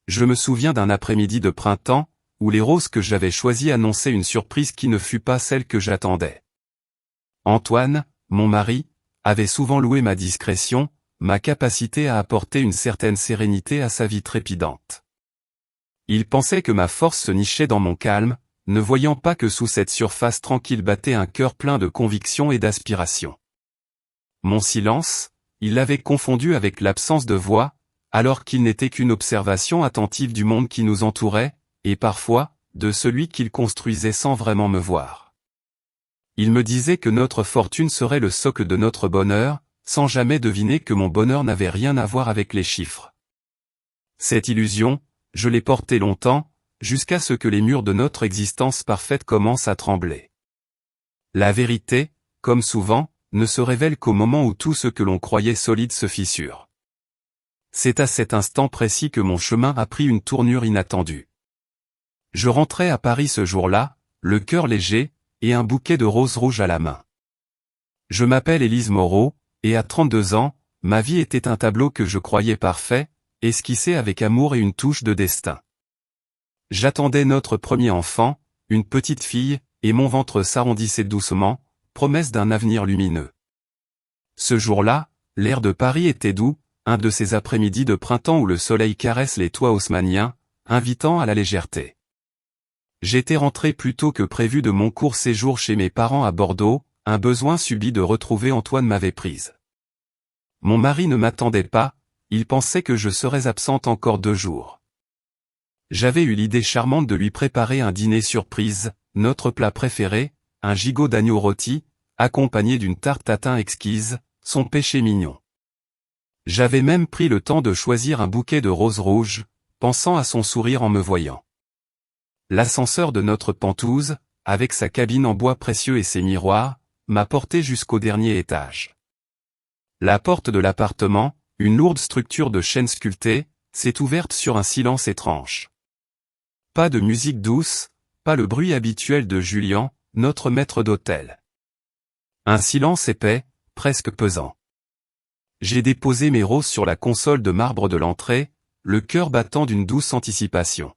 Je me souviens d'un après-midi de printemps, où les roses que j'avais choisies annonçaient une surprise qui ne fut pas celle que j'attendais. Antoine, mon mari, avait souvent loué ma discrétion, ma capacité à apporter une certaine sérénité à sa vie trépidante. Il pensait que ma force se nichait dans mon calme, ne voyant pas que sous cette surface tranquille battait un cœur plein de conviction et d'aspiration. Mon silence, il l'avait confondu avec l'absence de voix, alors qu'il n'était qu'une observation attentive du monde qui nous entourait, et parfois, de celui qu'il construisait sans vraiment me voir. Il me disait que notre fortune serait le socle de notre bonheur, sans jamais deviner que mon bonheur n'avait rien à voir avec les chiffres. Cette illusion, je l'ai portée longtemps, jusqu'à ce que les murs de notre existence parfaite commencent à trembler. La vérité, comme souvent, ne se révèle qu'au moment où tout ce que l'on croyait solide se fissure. C'est à cet instant précis que mon chemin a pris une tournure inattendue. Je rentrais à Paris ce jour-là, le cœur léger, et un bouquet de roses rouges à la main. Je m'appelle Élise Moreau, et à 32 ans, ma vie était un tableau que je croyais parfait, esquissé avec amour et une touche de destin. J'attendais notre premier enfant, une petite fille, et mon ventre s'arrondissait doucement, promesse d'un avenir lumineux. Ce jour-là, l'air de Paris était doux, un de ces après-midi de printemps où le soleil caresse les toits haussmanniens, invitant à la légèreté. J'étais rentré plus tôt que prévu de mon court séjour chez mes parents à Bordeaux, un besoin subit de retrouver Antoine m'avait prise. Mon mari ne m'attendait pas, il pensait que je serais absente encore 2 jours. J'avais eu l'idée charmante de lui préparer un dîner surprise, notre plat préféré, un gigot d'agneau rôti, accompagné d'une tarte tatin exquise, son péché mignon. J'avais même pris le temps de choisir un bouquet de roses rouges, pensant à son sourire en me voyant. L'ascenseur de notre penthouse, avec sa cabine en bois précieux et ses miroirs, m'a porté jusqu'au dernier étage. La porte de l'appartement, une lourde structure de chêne sculpté, s'est ouverte sur un silence étrange. Pas de musique douce, pas le bruit habituel de Julien, notre maître d'hôtel. Un silence épais, presque pesant. J'ai déposé mes roses sur la console de marbre de l'entrée, le cœur battant d'une douce anticipation.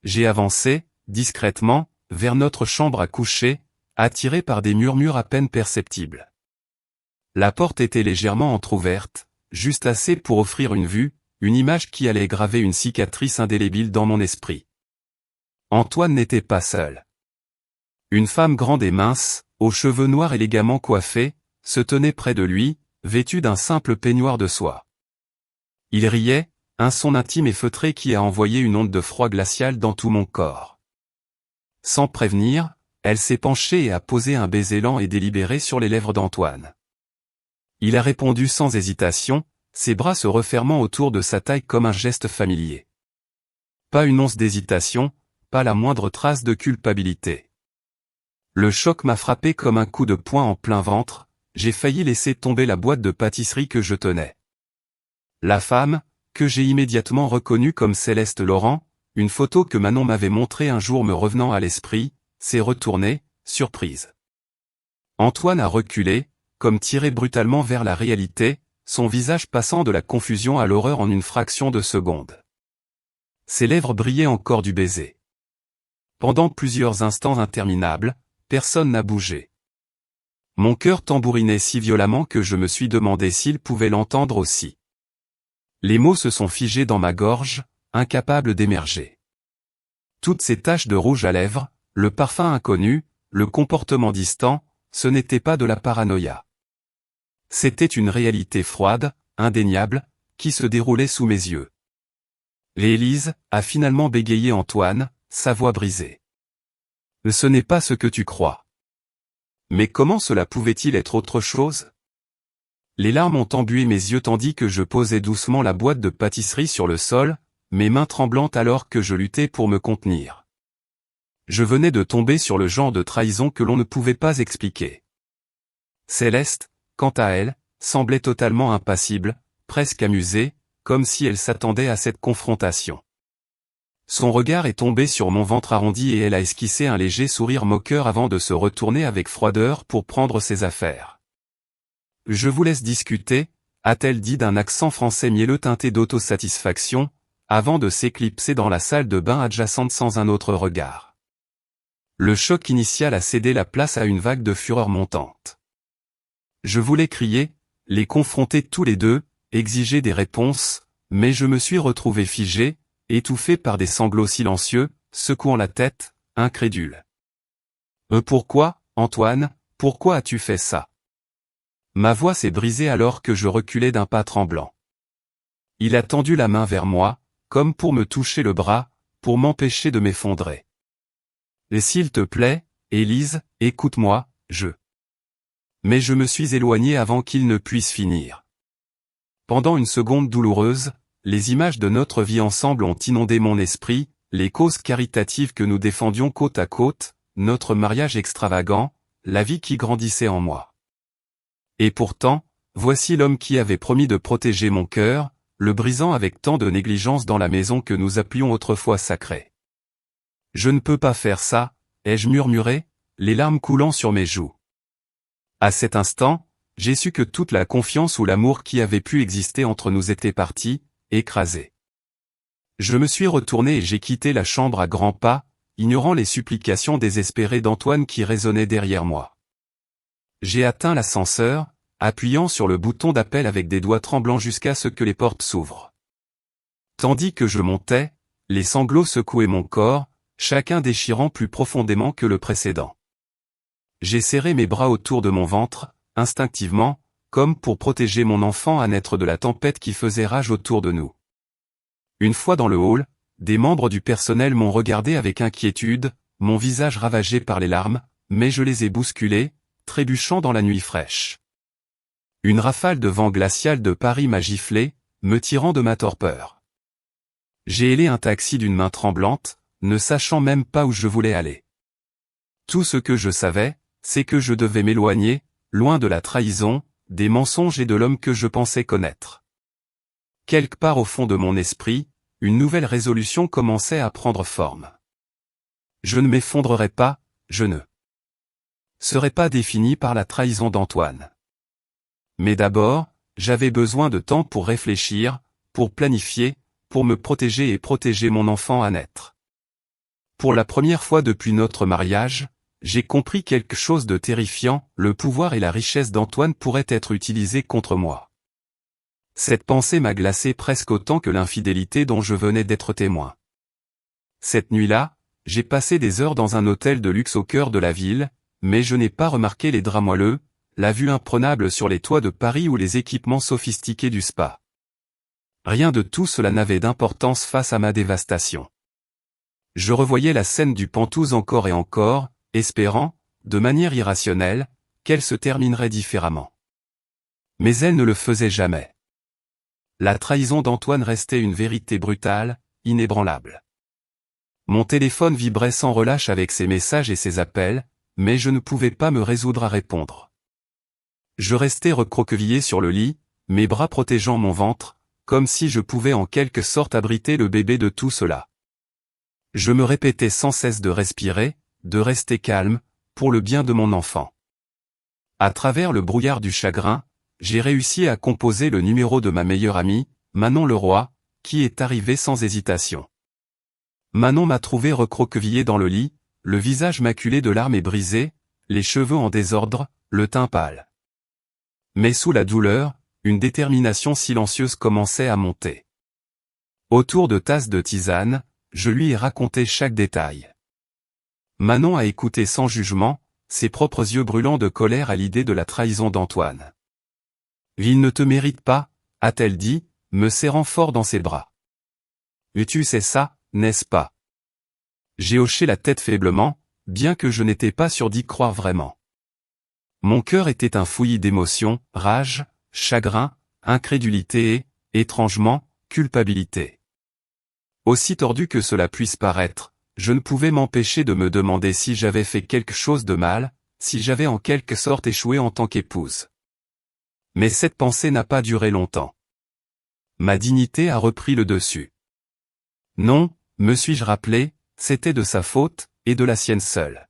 J'ai avancé, discrètement, vers notre chambre à coucher, attiré par des murmures à peine perceptibles. La porte était légèrement entr'ouverte, juste assez pour offrir une vue, une image qui allait graver une cicatrice indélébile dans mon esprit. Antoine n'était pas seul. Une femme grande et mince, aux cheveux noirs élégamment coiffés, se tenait près de lui, vêtue d'un simple peignoir de soie. Il riait, un son intime et feutré qui a envoyé une onde de froid glacial dans tout mon corps. Sans prévenir, elle s'est penchée et a posé un baiser lent et délibéré sur les lèvres d'Antoine. Il a répondu sans hésitation, ses bras se refermant autour de sa taille comme un geste familier. Pas une once d'hésitation, pas la moindre trace de culpabilité. Le choc m'a frappé comme un coup de poing en plein ventre, j'ai failli laisser tomber la boîte de pâtisserie que je tenais. La femme, que j'ai immédiatement reconnue comme Céleste Laurent, une photo que Manon m'avait montrée un jour me revenant à l'esprit, s'est retournée, surprise. Antoine a reculé, comme tiré brutalement vers la réalité, son visage passant de la confusion à l'horreur en une fraction de seconde. Ses lèvres brillaient encore du baiser. Pendant plusieurs instants interminables, personne n'a bougé. Mon cœur tambourinait si violemment que je me suis demandé s'il pouvait l'entendre aussi. Les mots se sont figés dans ma gorge, incapables d'émerger. Toutes ces taches de rouge à lèvres, le parfum inconnu, le comportement distant, ce n'était pas de la paranoïa. C'était une réalité froide, indéniable, qui se déroulait sous mes yeux. Élise a finalement bégayé Antoine, sa voix brisée. Ce n'est pas ce que tu crois. Mais comment cela pouvait-il être autre chose ? Les larmes ont embué mes yeux tandis que je posais doucement la boîte de pâtisserie sur le sol, mes mains tremblantes alors que je luttais pour me contenir. Je venais de tomber sur le genre de trahison que l'on ne pouvait pas expliquer. Céleste, quant à elle, semblait totalement impassible, presque amusée, comme si elle s'attendait à cette confrontation. Son regard est tombé sur mon ventre arrondi et elle a esquissé un léger sourire moqueur avant de se retourner avec froideur pour prendre ses affaires. « Je vous laisse discuter », a-t-elle dit d'un accent français mielleux teinté d'autosatisfaction, avant de s'éclipser dans la salle de bain adjacente sans un autre regard. Le choc initial a cédé la place à une vague de fureur montante. Je voulais crier, les confronter tous les deux, exiger des réponses, mais je me suis retrouvé figé, étouffé par des sanglots silencieux, secouant la tête, incrédule. Pourquoi, Antoine, pourquoi as-tu fait ça? Ma voix s'est brisée alors que je reculais d'un pas tremblant. Il a tendu la main vers moi, comme pour me toucher le bras, pour m'empêcher de m'effondrer. Et s'il te plaît, Élise, écoute-moi, Mais je me suis éloigné avant qu'il ne puisse finir. Pendant une seconde douloureuse, les images de notre vie ensemble ont inondé mon esprit, les causes caritatives que nous défendions côte à côte, notre mariage extravagant, la vie qui grandissait en moi. Et pourtant, voici l'homme qui avait promis de protéger mon cœur, le brisant avec tant de négligence dans la maison que nous appelions autrefois sacrée. Je ne peux pas faire ça, ai-je murmuré, les larmes coulant sur mes joues. À cet instant, j'ai su que toute la confiance ou l'amour qui avait pu exister entre nous était parti, écrasé. Je me suis retourné et j'ai quitté la chambre à grands pas, ignorant les supplications désespérées d'Antoine qui résonnaient derrière moi. J'ai atteint l'ascenseur, appuyant sur le bouton d'appel avec des doigts tremblants jusqu'à ce que les portes s'ouvrent. Tandis que je montais, les sanglots secouaient mon corps, chacun déchirant plus profondément que le précédent. J'ai serré mes bras autour de mon ventre, instinctivement, comme pour protéger mon enfant à naître de la tempête qui faisait rage autour de nous. Une fois dans le hall, des membres du personnel m'ont regardé avec inquiétude, mon visage ravagé par les larmes, mais je les ai bousculés, trébuchant dans la nuit fraîche. Une rafale de vent glacial de Paris m'a giflé, me tirant de ma torpeur. J'ai hélé un taxi d'une main tremblante, ne sachant même pas où je voulais aller. Tout ce que je savais, c'est que je devais m'éloigner, loin de la trahison, des mensonges et de l'homme que je pensais connaître. Quelque part au fond de mon esprit, une nouvelle résolution commençait à prendre forme. Je ne m'effondrerai pas, je ne serai pas défini par la trahison d'Antoine. Mais d'abord, j'avais besoin de temps pour réfléchir, pour planifier, pour me protéger et protéger mon enfant à naître. Pour la première fois depuis notre mariage, j'ai compris quelque chose de terrifiant, le pouvoir et la richesse d'Antoine pourraient être utilisés contre moi. Cette pensée m'a glacé presque autant que l'infidélité dont je venais d'être témoin. Cette nuit-là, j'ai passé des heures dans un hôtel de luxe au cœur de la ville, mais je n'ai pas remarqué les draps moelleux, la vue imprenable sur les toits de Paris ou les équipements sophistiqués du spa. Rien de tout cela n'avait d'importance face à ma dévastation. Je revoyais la scène du Pentouse encore et encore, espérant, de manière irrationnelle, qu'elle se terminerait différemment. Mais elle ne le faisait jamais. La trahison d'Antoine restait une vérité brutale, inébranlable. Mon téléphone vibrait sans relâche avec ses messages et ses appels, mais je ne pouvais pas me résoudre à répondre. Je restais recroquevillé sur le lit, mes bras protégeant mon ventre, comme si je pouvais en quelque sorte abriter le bébé de tout cela. Je me répétais sans cesse de respirer, de rester calme, pour le bien de mon enfant. À travers le brouillard du chagrin, j'ai réussi à composer le numéro de ma meilleure amie, Manon Leroy, qui est arrivée sans hésitation. Manon m'a trouvé recroquevillé dans le lit, le visage maculé de larmes et brisé, les cheveux en désordre, le teint pâle. Mais sous la douleur, une détermination silencieuse commençait à monter. Autour de tasses de tisane, je lui ai raconté chaque détail. Manon a écouté sans jugement, ses propres yeux brûlants de colère à l'idée de la trahison d'Antoine. « Il ne te mérite pas », a-t-elle dit, me serrant fort dans ses bras. « Et tu sais ça, n'est-ce pas ?» J'ai hoché la tête faiblement, bien que je n'étais pas sûr d'y croire vraiment. Mon cœur était un fouillis d'émotions, rage, chagrin, incrédulité et, étrangement, culpabilité. Aussi tordu que cela puisse paraître, je ne pouvais m'empêcher de me demander si j'avais fait quelque chose de mal, si j'avais en quelque sorte échoué en tant qu'épouse. Mais cette pensée n'a pas duré longtemps. Ma dignité a repris le dessus. Non, me suis-je rappelé, c'était de sa faute, et de la sienne seule.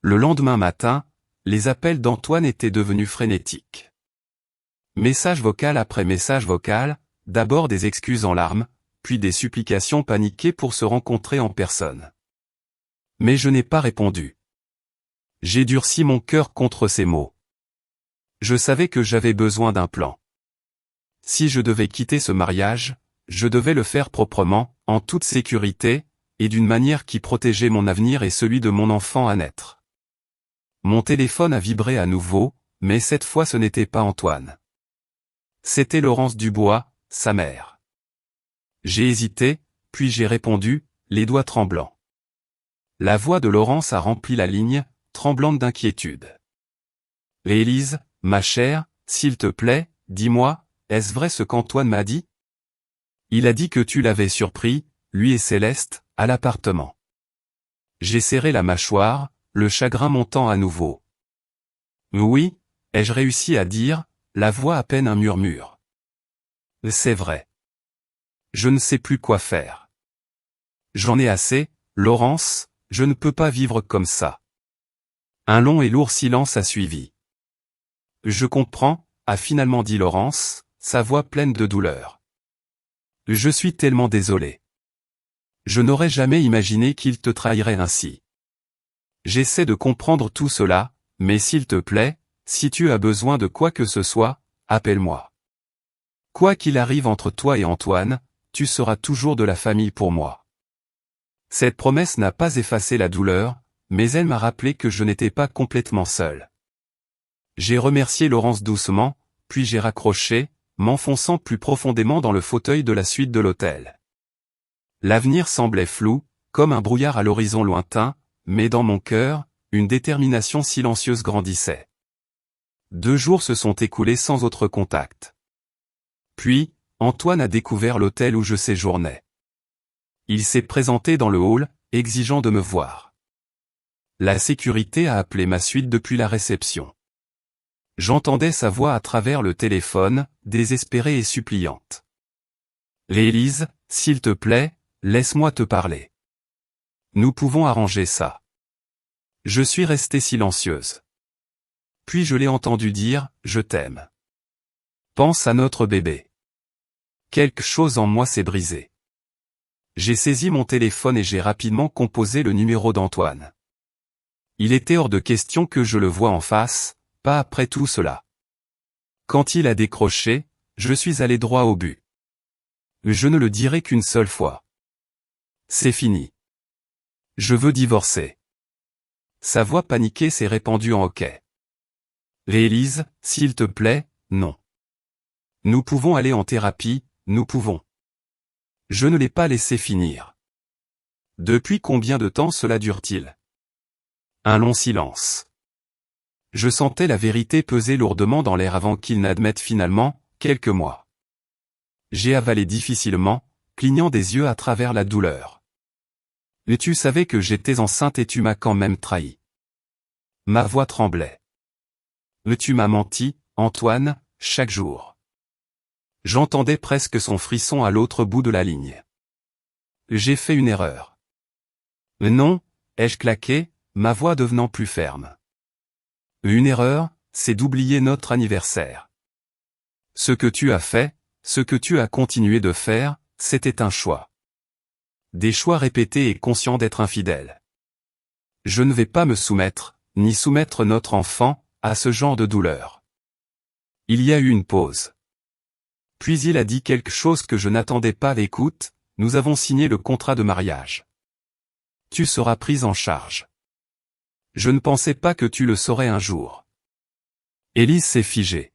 Le lendemain matin, les appels d'Antoine étaient devenus frénétiques. Message vocal après message vocal, d'abord des excuses en larmes, puis des supplications paniquées pour se rencontrer en personne. Mais je n'ai pas répondu. J'ai durci mon cœur contre ces mots. Je savais que j'avais besoin d'un plan. Si je devais quitter ce mariage, je devais le faire proprement, en toute sécurité, et d'une manière qui protégeait mon avenir et celui de mon enfant à naître. Mon téléphone a vibré à nouveau, mais cette fois ce n'était pas Antoine. C'était Laurence Dubois, sa mère. J'ai hésité, puis j'ai répondu, les doigts tremblants. La voix de Laurence a rempli la ligne, tremblante d'inquiétude. « Élise, ma chère, s'il te plaît, dis-moi, est-ce vrai ce qu'Antoine m'a dit? Il a dit que tu l'avais surpris, lui et Céleste, à l'appartement. » J'ai serré la mâchoire, le chagrin montant à nouveau. « Oui, ai-je réussi à dire, la voix à peine un murmure. C'est vrai. Je ne sais plus quoi faire. J'en ai assez, Laurence, je ne peux pas vivre comme ça. » Un long et lourd silence a suivi. « Je comprends, » a finalement dit Laurence, sa voix pleine de douleur. « Je suis tellement désolé. Je n'aurais jamais imaginé qu'il te trahirait ainsi. J'essaie de comprendre tout cela, mais s'il te plaît, si tu as besoin de quoi que ce soit, appelle-moi. Quoi qu'il arrive entre toi et Antoine, tu seras toujours de la famille pour moi. » Cette promesse n'a pas effacé la douleur, mais elle m'a rappelé que je n'étais pas complètement seul. J'ai remercié Laurence doucement, puis j'ai raccroché, m'enfonçant plus profondément dans le fauteuil de la suite de l'hôtel. L'avenir semblait flou, comme un brouillard à l'horizon lointain, mais dans mon cœur, une détermination silencieuse grandissait. 2 jours se sont écoulés sans autre contact. Puis, Antoine a découvert l'hôtel où je séjournais. Il s'est présenté dans le hall, exigeant de me voir. La sécurité a appelé ma suite depuis la réception. J'entendais sa voix à travers le téléphone, désespérée et suppliante. « Élise, s'il te plaît, laisse-moi te parler. Nous pouvons arranger ça. » Je suis restée silencieuse. Puis je l'ai entendu dire, « Je t'aime. Pense à notre bébé. » Quelque chose en moi s'est brisé. J'ai saisi mon téléphone et j'ai rapidement composé le numéro d'Antoine. Il était hors de question que je le voie en face, pas après tout cela. Quand il a décroché, je suis allé droit au but. Je ne le dirai qu'une seule fois. C'est fini. Je veux divorcer. Sa voix paniquée s'est répandue en hoquet. « Élise, s'il te plaît, non. Nous pouvons aller en thérapie, nous pouvons. » Je ne l'ai pas laissé finir. « Depuis combien de temps cela dure-t-il » Un long silence. Je sentais la vérité peser lourdement dans l'air avant qu'il n'admette finalement, quelques mois. J'ai avalé difficilement, clignant des yeux à travers la douleur. « Et tu savais que j'étais enceinte et tu m'as quand même trahi. » Ma voix tremblait. « Et tu m'as menti, Antoine, chaque jour. » J'entendais presque son frisson à l'autre bout de la ligne. « J'ai fait une erreur. »« Non, » ai-je claqué, ma voix devenant plus ferme. « Une erreur, c'est d'oublier notre anniversaire. Ce que tu as fait, ce que tu as continué de faire, c'était un choix. Des choix répétés et conscients d'être infidèle. Je ne vais pas me soumettre, ni soumettre notre enfant, à ce genre de douleur. » Il y a eu une pause. Puis il a dit quelque chose que je n'attendais pas à l'écoute, « Nous avons signé le contrat de mariage. Tu seras prise en charge. » Je ne pensais pas que tu le saurais un jour. Élise s'est figée.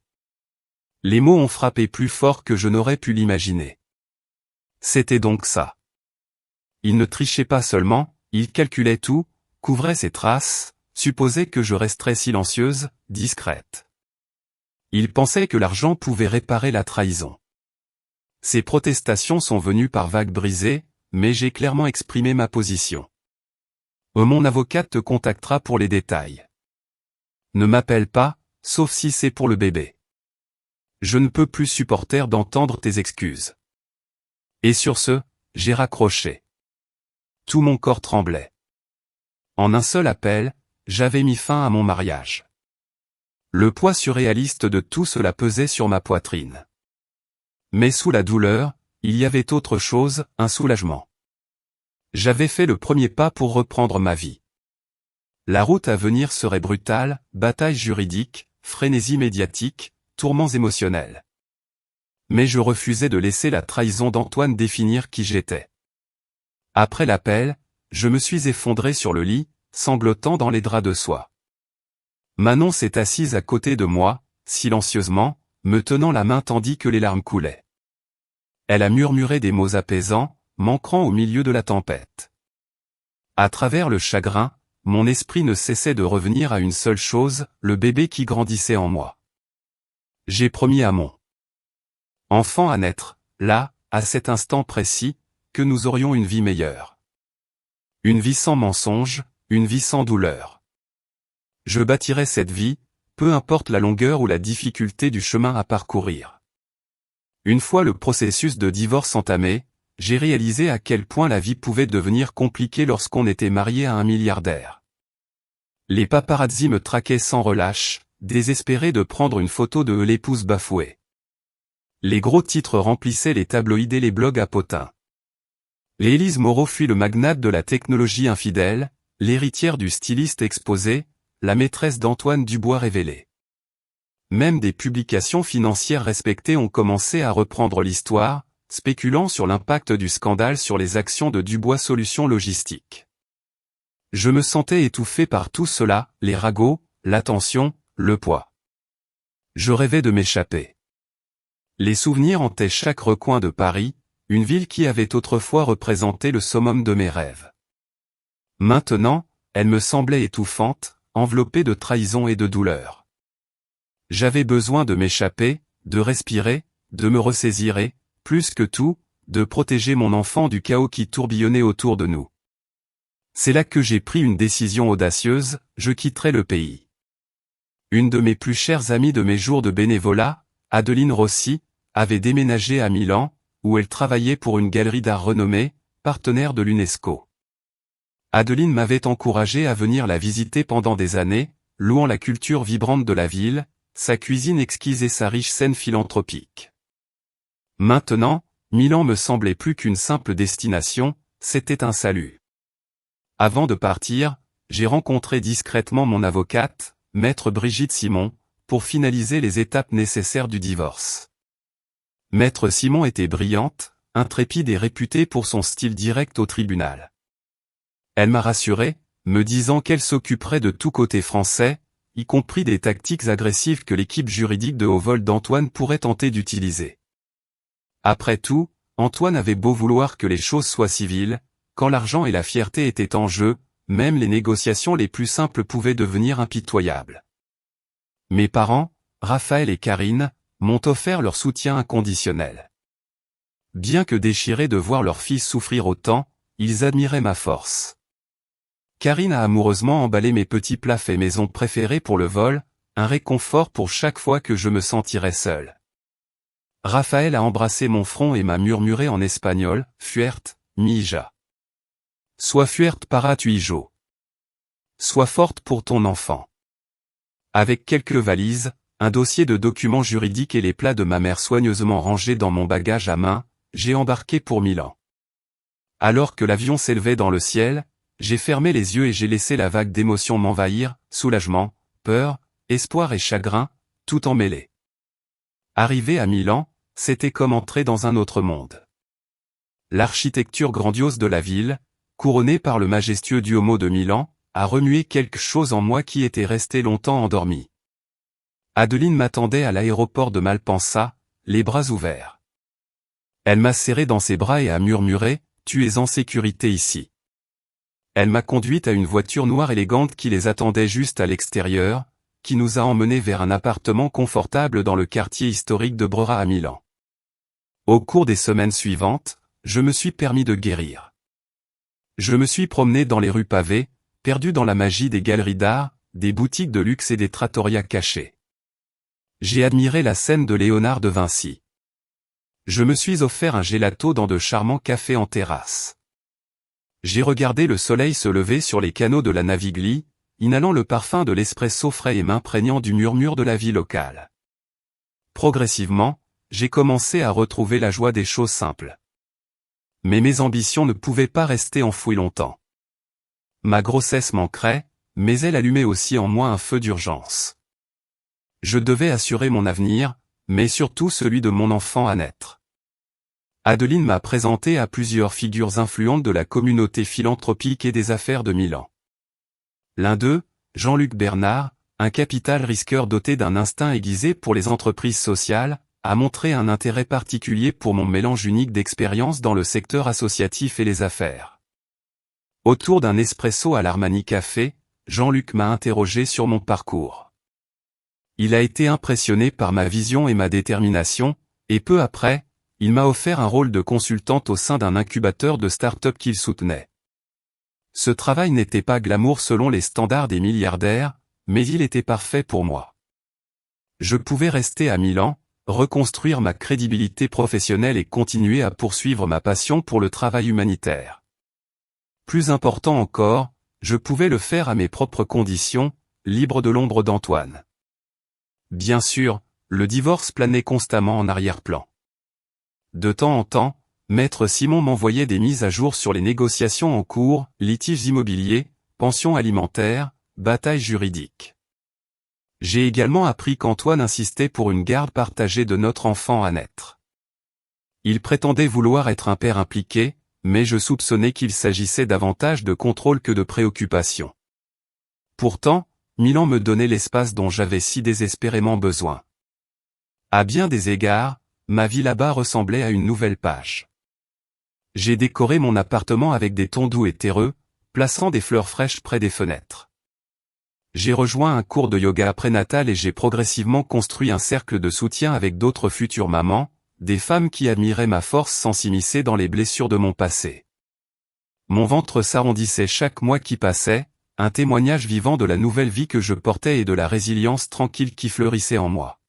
Les mots ont frappé plus fort que je n'aurais pu l'imaginer. C'était donc ça. Il ne trichait pas seulement, il calculait tout, couvrait ses traces, supposait que je resterais silencieuse, discrète. Il pensait que l'argent pouvait réparer la trahison. Ses protestations sont venues par vagues brisées, mais j'ai clairement exprimé ma position. Mon avocate te contactera pour les détails. Ne m'appelle pas, sauf si c'est pour le bébé. Je ne peux plus supporter d'entendre tes excuses. Et sur ce, j'ai raccroché. Tout mon corps tremblait. En un seul appel, j'avais mis fin à mon mariage. Le poids surréaliste de tout cela pesait sur ma poitrine. Mais sous la douleur, il y avait autre chose, un soulagement. J'avais fait le premier pas pour reprendre ma vie. La route à venir serait brutale, bataille juridique, frénésie médiatique, tourments émotionnels. Mais je refusais de laisser la trahison d'Antoine définir qui j'étais. Après l'appel, je me suis effondré sur le lit, sanglotant dans les draps de soie. Manon s'est assise à côté de moi, silencieusement, me tenant la main tandis que les larmes coulaient. Elle a murmuré des mots apaisants, m'ancrant au milieu de la tempête. À travers le chagrin, mon esprit ne cessait de revenir à une seule chose, le bébé qui grandissait en moi. J'ai promis à mon enfant à naître, là, à cet instant précis, que nous aurions une vie meilleure. Une vie sans mensonge, une vie sans douleur. Je bâtirai cette vie, peu importe la longueur ou la difficulté du chemin à parcourir. Une fois le processus de divorce entamé, j'ai réalisé à quel point la vie pouvait devenir compliquée lorsqu'on était marié à un milliardaire. Les paparazzis me traquaient sans relâche, désespérés de prendre une photo de l'épouse bafouée. Les gros titres remplissaient les tabloïds et les blogs à potins. L'Élise Moreau fuit le magnate de la technologie infidèle, l'héritière du styliste exposé, la maîtresse d'Antoine Dubois révélée. Même des publications financières respectées ont commencé à reprendre l'histoire, spéculant sur l'impact du scandale sur les actions de Dubois Solutions Logistiques. Je me sentais étouffé par tout cela, les ragots, l'attention, le poids. Je rêvais de m'échapper. Les souvenirs hantaient chaque recoin de Paris, une ville qui avait autrefois représenté le summum de mes rêves. Maintenant, elle me semblait étouffante, enveloppée de trahison et de douleur. J'avais besoin de m'échapper, de respirer, de me ressaisir et, plus que tout, de protéger mon enfant du chaos qui tourbillonnait autour de nous. C'est là que j'ai pris une décision audacieuse, je quitterai le pays. Une de mes plus chères amies de mes jours de bénévolat, Adeline Rossi, avait déménagé à Milan, où elle travaillait pour une galerie d'art renommée, partenaire de l'UNESCO. Adeline m'avait encouragé à venir la visiter pendant des années, louant la culture vibrante de la ville, sa cuisine exquise et sa riche scène philanthropique. Maintenant, Milan me semblait plus qu'une simple destination, c'était un salut. Avant de partir, j'ai rencontré discrètement mon avocate, maître Brigitte Simon, pour finaliser les étapes nécessaires du divorce. Maître Simon était brillante, intrépide et réputée pour son style direct au tribunal. Elle m'a rassuré, me disant qu'elle s'occuperait de tout côté français, y compris des tactiques agressives que l'équipe juridique de haut vol d'Antoine pourrait tenter d'utiliser. Après tout, Antoine avait beau vouloir que les choses soient civiles, quand l'argent et la fierté étaient en jeu, même les négociations les plus simples pouvaient devenir impitoyables. Mes parents, Raphaël et Karine, m'ont offert leur soutien inconditionnel. Bien que déchirés de voir leur fils souffrir autant, ils admiraient ma force. Karine a amoureusement emballé mes petits plats faits maison préférés pour le vol, un réconfort pour chaque fois que je me sentirais seul. Raphaël a embrassé mon front et m'a murmuré en espagnol, « Fuerte, mi hija. Sois fuerte para tu hijo. Sois forte pour ton enfant. » Avec quelques valises, un dossier de documents juridiques et les plats de ma mère soigneusement rangés dans mon bagage à main, j'ai embarqué pour Milan. Alors que l'avion s'élevait dans le ciel, j'ai fermé les yeux et j'ai laissé la vague d'émotions m'envahir, soulagement, peur, espoir et chagrin, tout emmêlé. Arrivé à Milan, c'était comme entrer dans un autre monde. L'architecture grandiose de la ville, couronnée par le majestueux Duomo de Milan, a remué quelque chose en moi qui était resté longtemps endormi. Adeline m'attendait à l'aéroport de Malpensa, les bras ouverts. Elle m'a serré dans ses bras et a murmuré, « Tu es en sécurité ici. » Elle m'a conduite à une voiture noire élégante qui les attendait juste à l'extérieur, qui nous a emmenés vers un appartement confortable dans le quartier historique de Brera à Milan. Au cours des semaines suivantes, je me suis permis de guérir. Je me suis promené dans les rues pavées, perdu dans la magie des galeries d'art, des boutiques de luxe et des trattorias cachés. J'ai admiré la scène de Léonard de Vinci. Je me suis offert un gelato dans de charmants cafés en terrasse. J'ai regardé le soleil se lever sur les canaux de la Navigli, inhalant le parfum de l'espresso frais et m'imprégnant du murmure de la vie locale. Progressivement, j'ai commencé à retrouver la joie des choses simples. Mais mes ambitions ne pouvaient pas rester enfouies longtemps. Ma grossesse manquerait, mais elle allumait aussi en moi un feu d'urgence. Je devais assurer mon avenir, mais surtout celui de mon enfant à naître. Adeline m'a présenté à plusieurs figures influentes de la communauté philanthropique et des affaires de Milan. L'un d'eux, Jean-Luc Bernard, un capital risqueur doté d'un instinct aiguisé pour les entreprises sociales, a montré un intérêt particulier pour mon mélange unique d'expériences dans le secteur associatif et les affaires. Autour d'un espresso à l'Armani Café, Jean-Luc m'a interrogé sur mon parcours. Il a été impressionné par ma vision et ma détermination, et peu après, il m'a offert un rôle de consultante au sein d'un incubateur de start-up qu'il soutenait. Ce travail n'était pas glamour selon les standards des milliardaires, mais il était parfait pour moi. Je pouvais rester à Milan, reconstruire ma crédibilité professionnelle et continuer à poursuivre ma passion pour le travail humanitaire. Plus important encore, je pouvais le faire à mes propres conditions, libre de l'ombre d'Antoine. Bien sûr, le divorce planait constamment en arrière-plan. De temps en temps, Maître Simon m'envoyait des mises à jour sur les négociations en cours, litiges immobiliers, pensions alimentaires, batailles juridiques. J'ai également appris qu'Antoine insistait pour une garde partagée de notre enfant à naître. Il prétendait vouloir être un père impliqué, mais je soupçonnais qu'il s'agissait davantage de contrôle que de préoccupation. Pourtant, Milan me donnait l'espace dont j'avais si désespérément besoin. À bien des égards, ma vie là-bas ressemblait à une nouvelle page. J'ai décoré mon appartement avec des tons doux et terreux, plaçant des fleurs fraîches près des fenêtres. J'ai rejoint un cours de yoga prénatal et j'ai progressivement construit un cercle de soutien avec d'autres futures mamans, des femmes qui admiraient ma force sans s'immiscer dans les blessures de mon passé. Mon ventre s'arrondissait chaque mois qui passait, un témoignage vivant de la nouvelle vie que je portais et de la résilience tranquille qui fleurissait en moi.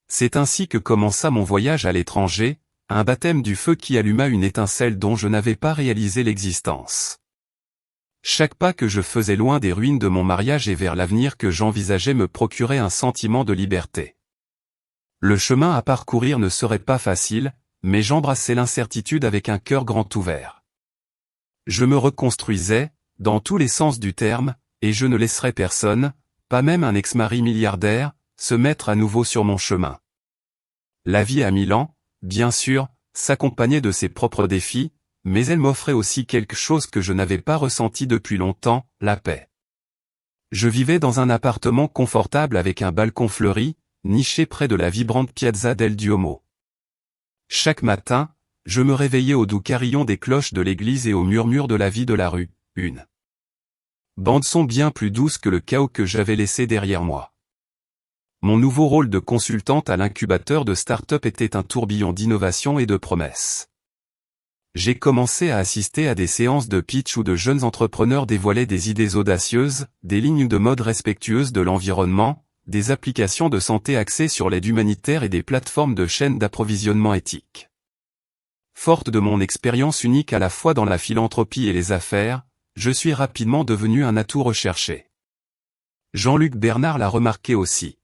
C'est ainsi que commença mon voyage à l'étranger, un baptême du feu qui alluma une étincelle dont je n'avais pas réalisé l'existence. Chaque pas que je faisais loin des ruines de mon mariage et vers l'avenir que j'envisageais me procurait un sentiment de liberté. Le chemin à parcourir ne serait pas facile, mais j'embrassais l'incertitude avec un cœur grand ouvert. Je me reconstruisais, dans tous les sens du terme, et je ne laisserais personne, pas même un ex-mari milliardaire, se mettre à nouveau sur mon chemin. La vie à Milan, bien sûr, s'accompagnait de ses propres défis, mais elle m'offrait aussi quelque chose que je n'avais pas ressenti depuis longtemps, la paix. Je vivais dans un appartement confortable avec un balcon fleuri, niché près de la vibrante Piazza del Duomo. Chaque matin, je me réveillais au doux carillon des cloches de l'église et au murmure de la vie de la rue, une bande-son bien plus douce que le chaos que j'avais laissé derrière moi. Mon nouveau rôle de consultante à l'incubateur de start-up était un tourbillon d'innovation et de promesses. J'ai commencé à assister à des séances de pitch où de jeunes entrepreneurs dévoilaient des idées audacieuses, des lignes de mode respectueuses de l'environnement, des applications de santé axées sur l'aide humanitaire et des plateformes de chaînes d'approvisionnement éthiques. Forte de mon expérience unique à la fois dans la philanthropie et les affaires, je suis rapidement devenu un atout recherché. Jean-Luc Bernard l'a remarqué aussi.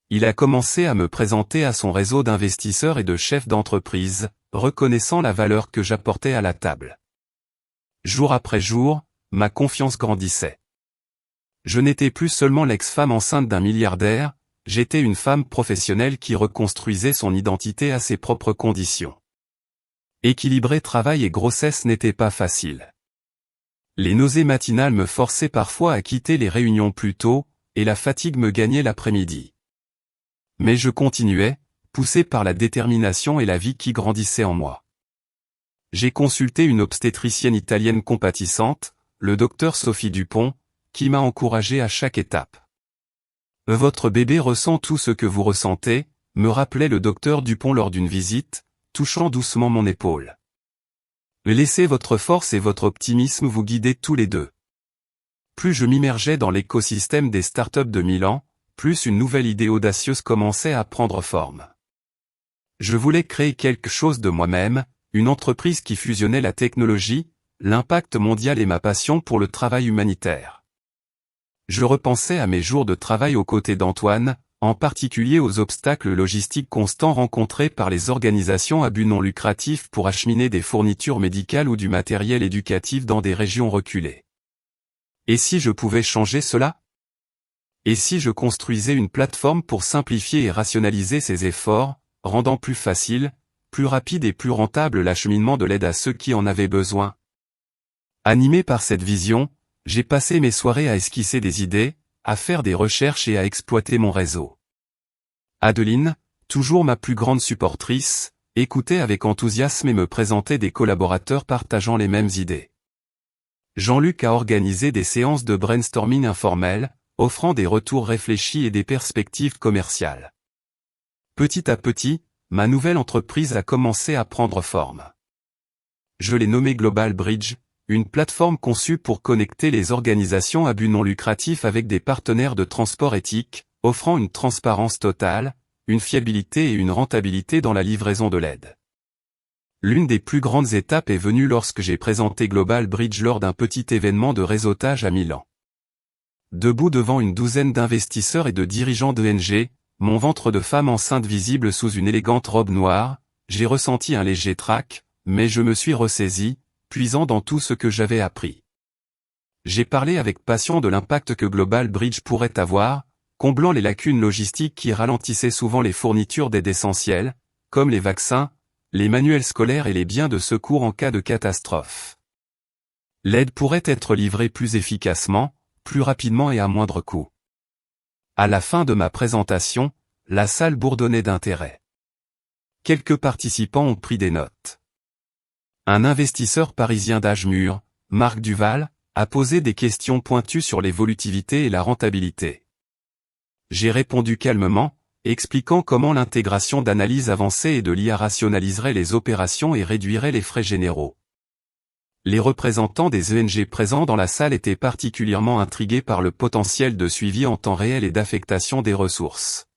Il a commencé à me présenter à son réseau d'investisseurs et de chefs d'entreprise, reconnaissant la valeur que j'apportais à la table. Jour après jour, ma confiance grandissait. Je n'étais plus seulement l'ex-femme enceinte d'un milliardaire, j'étais une femme professionnelle qui reconstruisait son identité à ses propres conditions. Équilibrer travail et grossesse n'était pas facile. Les nausées matinales me forçaient parfois à quitter les réunions plus tôt, et la fatigue me gagnait l'après-midi. Mais je continuais, poussé par la détermination et la vie qui grandissait en moi. J'ai consulté une obstétricienne italienne compatissante, le docteur Sophie Dupont, qui m'a encouragé à chaque étape. « Votre bébé ressent tout ce que vous ressentez », me rappelait le docteur Dupont lors d'une visite, touchant doucement mon épaule. « Laissez votre force et votre optimisme vous guider tous les deux. » Plus je m'immergeais dans l'écosystème des startups de Milan, plus une nouvelle idée audacieuse commençait à prendre forme. Je voulais créer quelque chose de moi-même, une entreprise qui fusionnait la technologie, l'impact mondial et ma passion pour le travail humanitaire. Je repensais à mes jours de travail aux côtés d'Antoine, en particulier aux obstacles logistiques constants rencontrés par les organisations à but non lucratif pour acheminer des fournitures médicales ou du matériel éducatif dans des régions reculées. Et si je pouvais changer cela? Et si je construisais une plateforme pour simplifier et rationaliser ces efforts, rendant plus facile, plus rapide et plus rentable l'acheminement de l'aide à ceux qui en avaient besoin? Animé par cette vision, j'ai passé mes soirées à esquisser des idées, à faire des recherches et à exploiter mon réseau. Adeline, toujours ma plus grande supportrice, écoutait avec enthousiasme et me présentait des collaborateurs partageant les mêmes idées. Jean-Luc a organisé des séances de brainstorming informelles, offrant des retours réfléchis et des perspectives commerciales. Petit à petit, ma nouvelle entreprise a commencé à prendre forme. Je l'ai nommée Global Bridge, une plateforme conçue pour connecter les organisations à but non lucratif avec des partenaires de transport éthique, offrant une transparence totale, une fiabilité et une rentabilité dans la livraison de l'aide. L'une des plus grandes étapes est venue lorsque j'ai présenté Global Bridge lors d'un petit événement de réseautage à Milan. Debout devant une douzaine d'investisseurs et de dirigeants d'ONG, mon ventre de femme enceinte visible sous une élégante robe noire, j'ai ressenti un léger trac, mais je me suis ressaisi, puisant dans tout ce que j'avais appris. J'ai parlé avec passion de l'impact que Global Bridge pourrait avoir, comblant les lacunes logistiques qui ralentissaient souvent les fournitures d'aide essentielles, comme les vaccins, les manuels scolaires et les biens de secours en cas de catastrophe. L'aide pourrait être livrée plus efficacement, plus rapidement et à moindre coût. À la fin de ma présentation, la salle bourdonnait d'intérêt. Quelques participants ont pris des notes. Un investisseur parisien d'âge mûr, Marc Duval, a posé des questions pointues sur l'évolutivité et la rentabilité. J'ai répondu calmement, expliquant comment l'intégration d'analyses avancées et de l'IA rationaliserait les opérations et réduirait les frais généraux. Les représentants des ONG présents dans la salle étaient particulièrement intrigués par le potentiel de suivi en temps réel et d'affectation des ressources.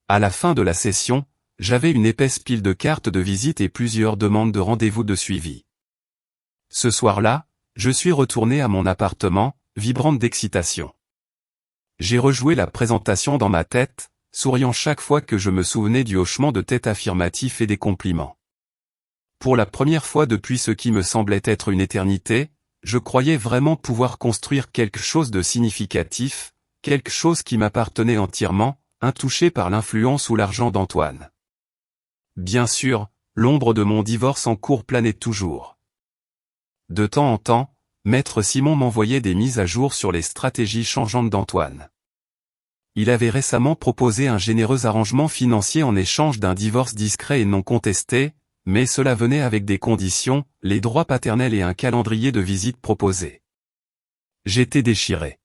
À la fin de la session, j'avais une épaisse pile de cartes de visite et plusieurs demandes de rendez-vous de suivi. Ce soir-là, je suis retourné à mon appartement, vibrante d'excitation. J'ai rejoué la présentation dans ma tête, souriant chaque fois que je me souvenais du hochement de tête affirmatif et des compliments. Pour la première fois depuis ce qui me semblait être une éternité, je croyais vraiment pouvoir construire quelque chose de significatif, quelque chose qui m'appartenait entièrement, intouché par l'influence ou l'argent d'Antoine. Bien sûr, l'ombre de mon divorce en cours planait toujours. De temps en temps, Maître Simon m'envoyait des mises à jour sur les stratégies changeantes d'Antoine. Il avait récemment proposé un généreux arrangement financier en échange d'un divorce discret et non contesté, mais cela venait avec des conditions, les droits paternels et un calendrier de visite proposé. J'étais déchiré.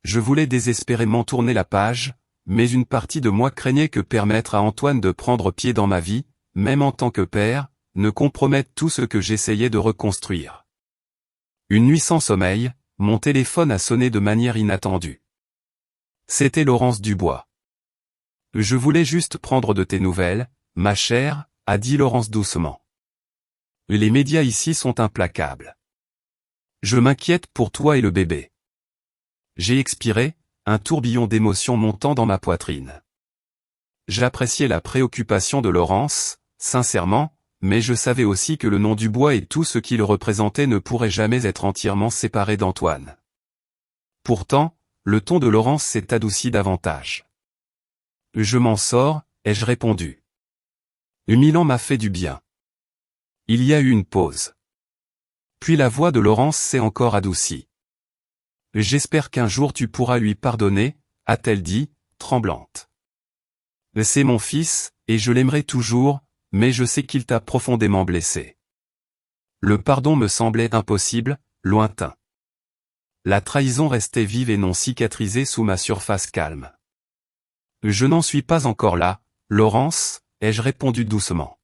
Je voulais désespérément tourner la page, mais une partie de moi craignait que permettre à Antoine de prendre pied dans ma vie, même en tant que père, ne compromette tout ce que j'essayais de reconstruire. Une nuit sans sommeil, mon téléphone a sonné de manière inattendue. C'était Laurence Dubois. « Je voulais juste prendre de tes nouvelles, ma chère », a dit Laurence doucement. « Les médias ici sont implacables. Je m'inquiète pour toi et le bébé. » J'ai expiré, un tourbillon d'émotions montant dans ma poitrine. J'appréciais la préoccupation de Laurence, sincèrement, mais je savais aussi que le nom Dubois et tout ce qu'il représentait ne pourrait jamais être entièrement séparé d'Antoine. Pourtant, le ton de Laurence s'est adouci davantage. « Je m'en sors », ai-je répondu. « Milan m'a fait du bien. » Il y a eu une pause. Puis la voix de Laurence s'est encore adoucie. « J'espère qu'un jour tu pourras lui pardonner », a-t-elle dit, tremblante. « C'est mon fils, et je l'aimerai toujours, mais je sais qu'il t'a profondément blessé. » Le pardon me semblait impossible, lointain. La trahison restait vive et non cicatrisée sous ma surface calme. « Je n'en suis pas encore là, Laurence, » ai-je répondu doucement.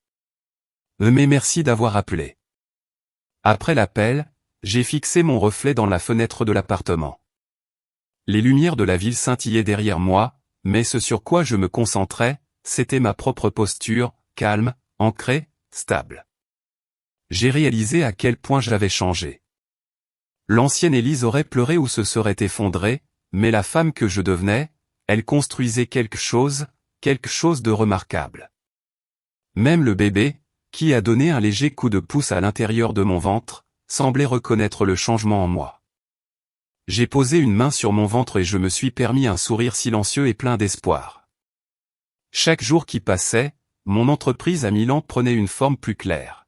« Mais merci d'avoir appelé. » Après l'appel, j'ai fixé mon reflet dans la fenêtre de l'appartement. Les lumières de la ville scintillaient derrière moi, mais ce sur quoi je me concentrais, c'était ma propre posture, calme, ancrée, stable. J'ai réalisé à quel point j'avais changé. L'ancienne Élise aurait pleuré ou se serait effondrée, mais la femme que je devenais, elle construisait quelque chose de remarquable. Même le bébé, qui a donné un léger coup de pouce à l'intérieur de mon ventre, semblait reconnaître le changement en moi. J'ai posé une main sur mon ventre et je me suis permis un sourire silencieux et plein d'espoir. Chaque jour qui passait, mon entreprise à Milan prenait une forme plus claire.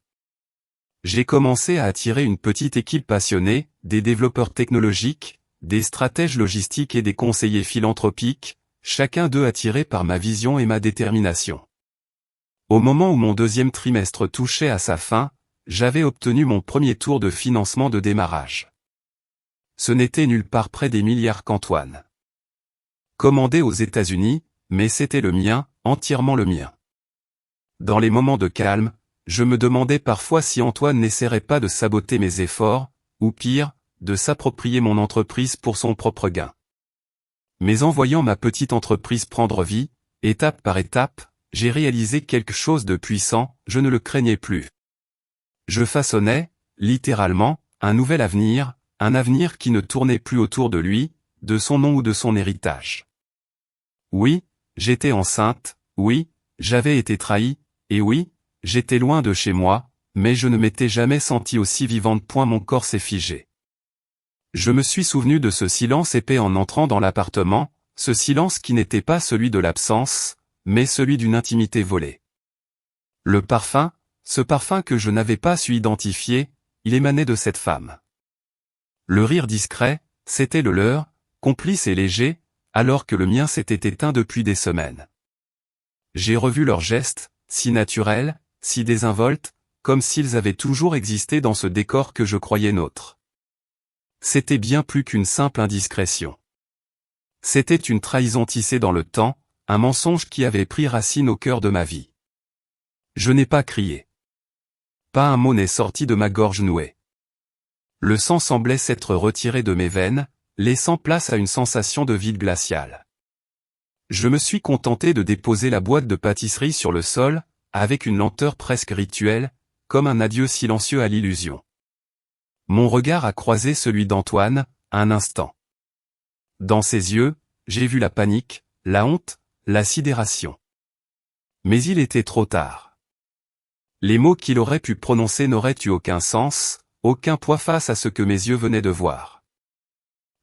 J'ai commencé à attirer une petite équipe passionnée, des développeurs technologiques, des stratèges logistiques et des conseillers philanthropiques, chacun d'eux attiré par ma vision et ma détermination. Au moment où mon deuxième trimestre touchait à sa fin, j'avais obtenu mon premier tour de financement de démarrage. Ce n'était nulle part près des milliards qu'Antoine commandait aux États-Unis, mais c'était le mien, entièrement le mien. Dans les moments de calme, je me demandais parfois si Antoine n'essaierait pas de saboter mes efforts, ou pire, de s'approprier mon entreprise pour son propre gain. Mais en voyant ma petite entreprise prendre vie, étape par étape, j'ai réalisé quelque chose de puissant, je ne le craignais plus. Je façonnais, littéralement, un nouvel avenir, un avenir qui ne tournait plus autour de lui, de son nom ou de son héritage. Oui, j'étais enceinte, oui, j'avais été trahi, et oui, j'étais loin de chez moi, mais je ne m'étais jamais senti aussi vivante. Mon corps s'est figé. Je me suis souvenu de ce silence épais en entrant dans l'appartement, ce silence qui n'était pas celui de l'absence, mais celui d'une intimité volée. Le parfum, ce parfum que je n'avais pas su identifier, il émanait de cette femme. Le rire discret, c'était le leur, complice et léger, alors que le mien s'était éteint depuis des semaines. J'ai revu leurs gestes, si naturels, si désinvoltes, comme s'ils avaient toujours existé dans ce décor que je croyais nôtre. C'était bien plus qu'une simple indiscrétion. C'était une trahison tissée dans le temps, un mensonge qui avait pris racine au cœur de ma vie. Je n'ai pas crié. Pas un mot n'est sorti de ma gorge nouée. Le sang semblait s'être retiré de mes veines, laissant place à une sensation de vide glacial. Je me suis contenté de déposer la boîte de pâtisserie sur le sol, avec une lenteur presque rituelle, comme un adieu silencieux à l'illusion. Mon regard a croisé celui d'Antoine, un instant. Dans ses yeux, j'ai vu la panique, la honte, la sidération. Mais il était trop tard. Les mots qu'il aurait pu prononcer n'auraient eu aucun sens, aucun poids face à ce que mes yeux venaient de voir.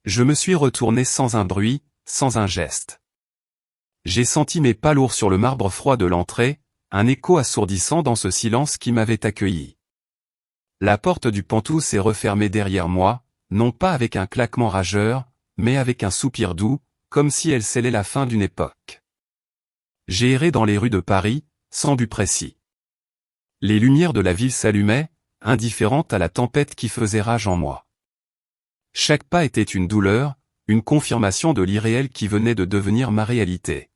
Je me suis retourné sans un bruit, sans un geste. J'ai senti mes pas lourds sur le marbre froid de l'entrée, un écho assourdissant dans ce silence qui m'avait accueilli. La porte du pantouf s'est refermée derrière moi, non pas avec un claquement rageur, mais avec un soupir doux, comme si elle scellait la fin d'une époque. J'ai erré dans les rues de Paris, sans but précis. Les lumières de la ville s'allumaient, indifférentes à la tempête qui faisait rage en moi. Chaque pas était une douleur, une confirmation de l'irréel qui venait de devenir ma réalité.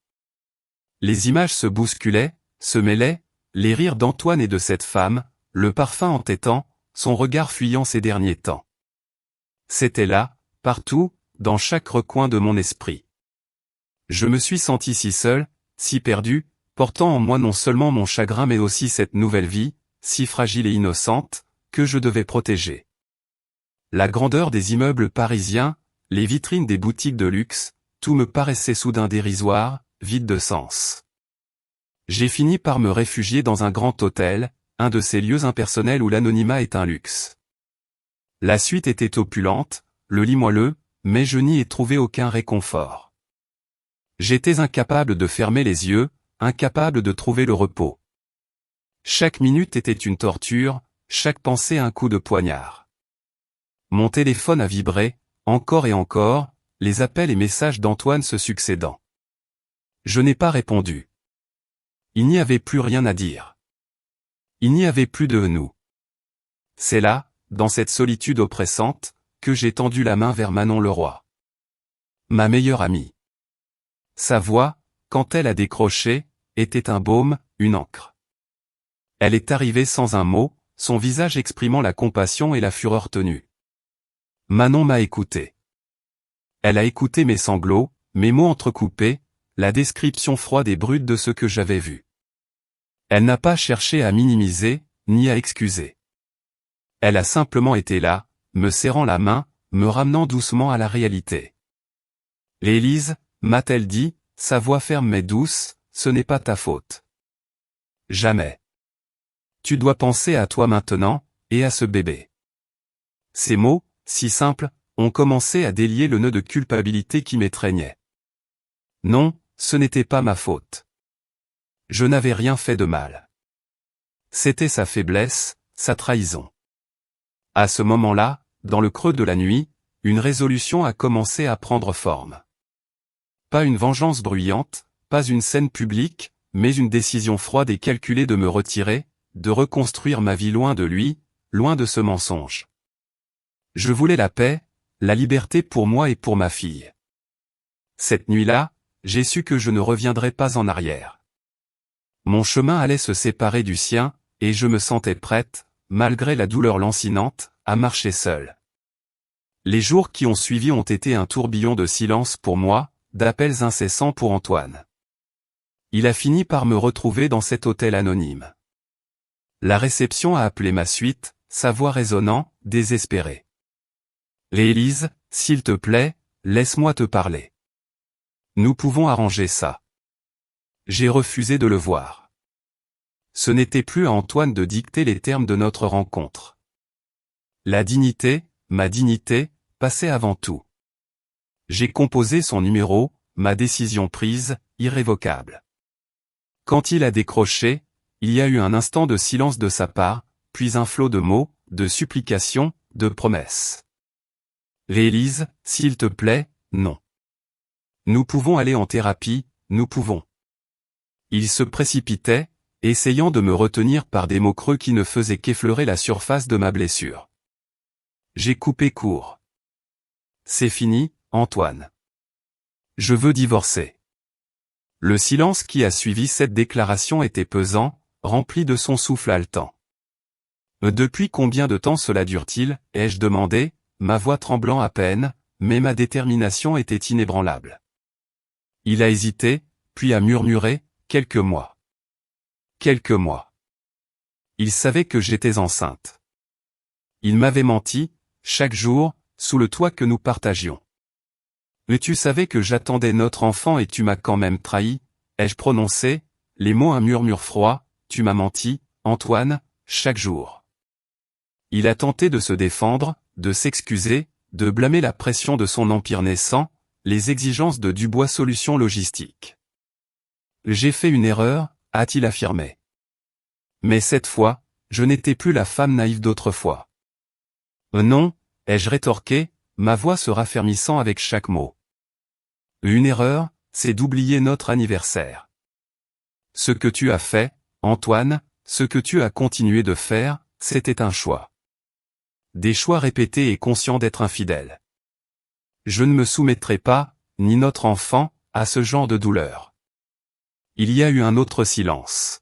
Les images se bousculaient, se mêlaient, les rires d'Antoine et de cette femme, le parfum entêtant, son regard fuyant ces derniers temps. C'était là, partout, dans chaque recoin de mon esprit. Je me suis senti si seul, si perdu, portant en moi non seulement mon chagrin mais aussi cette nouvelle vie, si fragile et innocente, que je devais protéger. La grandeur des immeubles parisiens, les vitrines des boutiques de luxe, tout me paraissait soudain dérisoire, vide de sens. J'ai fini par me réfugier dans un grand hôtel, un de ces lieux impersonnels où l'anonymat est un luxe. La suite était opulente, le lit moelleux, mais je n'y ai trouvé aucun réconfort. J'étais incapable de fermer les yeux, incapable de trouver le repos. Chaque minute était une torture, chaque pensée un coup de poignard. Mon téléphone a vibré, encore et encore, les appels et messages d'Antoine se succédant. Je n'ai pas répondu. Il n'y avait plus rien à dire. Il n'y avait plus de nous. C'est là, dans cette solitude oppressante, que j'ai tendu la main vers Manon Leroy. Ma meilleure amie. Sa voix, quand elle a décroché, était un baume, une encre. Elle est arrivée sans un mot, son visage exprimant la compassion et la fureur tenue. Manon m'a écouté. Elle a écouté mes sanglots, mes mots entrecoupés, la description froide et brute de ce que j'avais vu. Elle n'a pas cherché à minimiser, ni à excuser. Elle a simplement été là, me serrant la main, me ramenant doucement à la réalité. Élise, m'a-t-elle dit, sa voix ferme mais douce, ce n'est pas ta faute. Jamais. Tu dois penser à toi maintenant, et à ce bébé. Ces mots, si simples, ont commencé à délier le nœud de culpabilité qui m'étreignait. Non, ce n'était pas ma faute. Je n'avais rien fait de mal. C'était sa faiblesse, sa trahison. À ce moment-là, dans le creux de la nuit, une résolution a commencé à prendre forme. Pas une vengeance bruyante, pas une scène publique, mais une décision froide et calculée de me retirer, de reconstruire ma vie loin de lui, loin de ce mensonge. Je voulais la paix, la liberté pour moi et pour ma fille. Cette nuit-là, j'ai su que je ne reviendrais pas en arrière. Mon chemin allait se séparer du sien, et je me sentais prête, malgré la douleur lancinante, à marcher seule. Les jours qui ont suivi ont été un tourbillon de silence pour moi, d'appels incessants pour Antoine. Il a fini par me retrouver dans cet hôtel anonyme. La réception a appelé ma suite, sa voix résonnant, désespérée. « Élise, s'il te plaît, laisse-moi te parler. Nous pouvons arranger ça. » J'ai refusé de le voir. Ce n'était plus à Antoine de dicter les termes de notre rencontre. La dignité, ma dignité, passait avant tout. J'ai composé son numéro, ma décision prise, irrévocable. Quand il a décroché, il y a eu un instant de silence de sa part, puis un flot de mots, de supplications, de promesses. « Élise, s'il te plaît, non. Nous pouvons aller en thérapie, nous pouvons. » Il se précipitait, essayant de me retenir par des mots creux qui ne faisaient qu'effleurer la surface de ma blessure. J'ai coupé court. « C'est fini, Antoine. Je veux divorcer. » Le silence qui a suivi cette déclaration était pesant, rempli de son souffle haletant. « Depuis combien de temps cela dure-t-il » ai-je demandé, ma voix tremblant à peine, mais ma détermination était inébranlable. Il a hésité, puis a murmuré, « Quelques mois. » Quelques mois. Il savait que j'étais enceinte. Il m'avait menti, chaque jour, sous le toit que nous partagions. « Mais tu savais que j'attendais notre enfant et tu m'as quand même trahi » ai-je prononcé, les mots un murmure froid, « Tu m'as menti, Antoine, chaque jour. » Il a tenté de se défendre, de s'excuser, de blâmer la pression de son empire naissant, les exigences de Dubois Solutions Logistiques. « J'ai fait une erreur » a-t-il affirmé. Mais cette fois, je n'étais plus la femme naïve d'autrefois. « Non » ai-je rétorqué, ma voix se raffermissant avec chaque mot. « Une erreur, c'est d'oublier notre anniversaire. Ce que tu as fait, Antoine, ce que tu as continué de faire, c'était un choix. Des choix répétés et conscients d'être infidèle. Je ne me soumettrai pas, ni notre enfant, à ce genre de douleur. » Il y a eu un autre silence.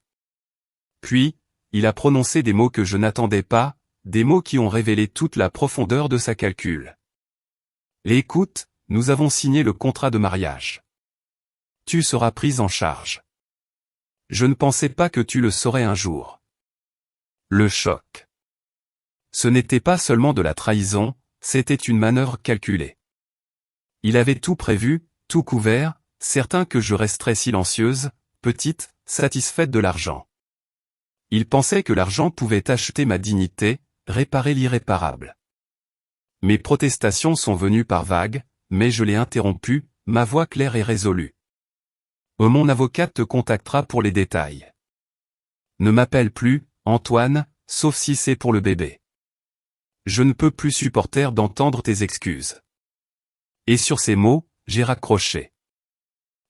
Puis, il a prononcé des mots que je n'attendais pas, des mots qui ont révélé toute la profondeur de sa calcul. « Écoute, nous avons signé le contrat de mariage. Tu seras prise en charge. Je ne pensais pas que tu le saurais un jour. » Le choc. Ce n'était pas seulement de la trahison, c'était une manœuvre calculée. Il avait tout prévu, tout couvert, certain que je resterais silencieuse, petite, satisfaite de l'argent. Il pensait que l'argent pouvait acheter ma dignité, réparer l'irréparable. Mes protestations sont venues par vagues, mais je l'ai interrompu, ma voix claire et résolue. « Mon avocate te contactera pour les détails. Ne m'appelle plus, Antoine, sauf si c'est pour le bébé. Je ne peux plus supporter d'entendre tes excuses. » Et sur ces mots, j'ai raccroché.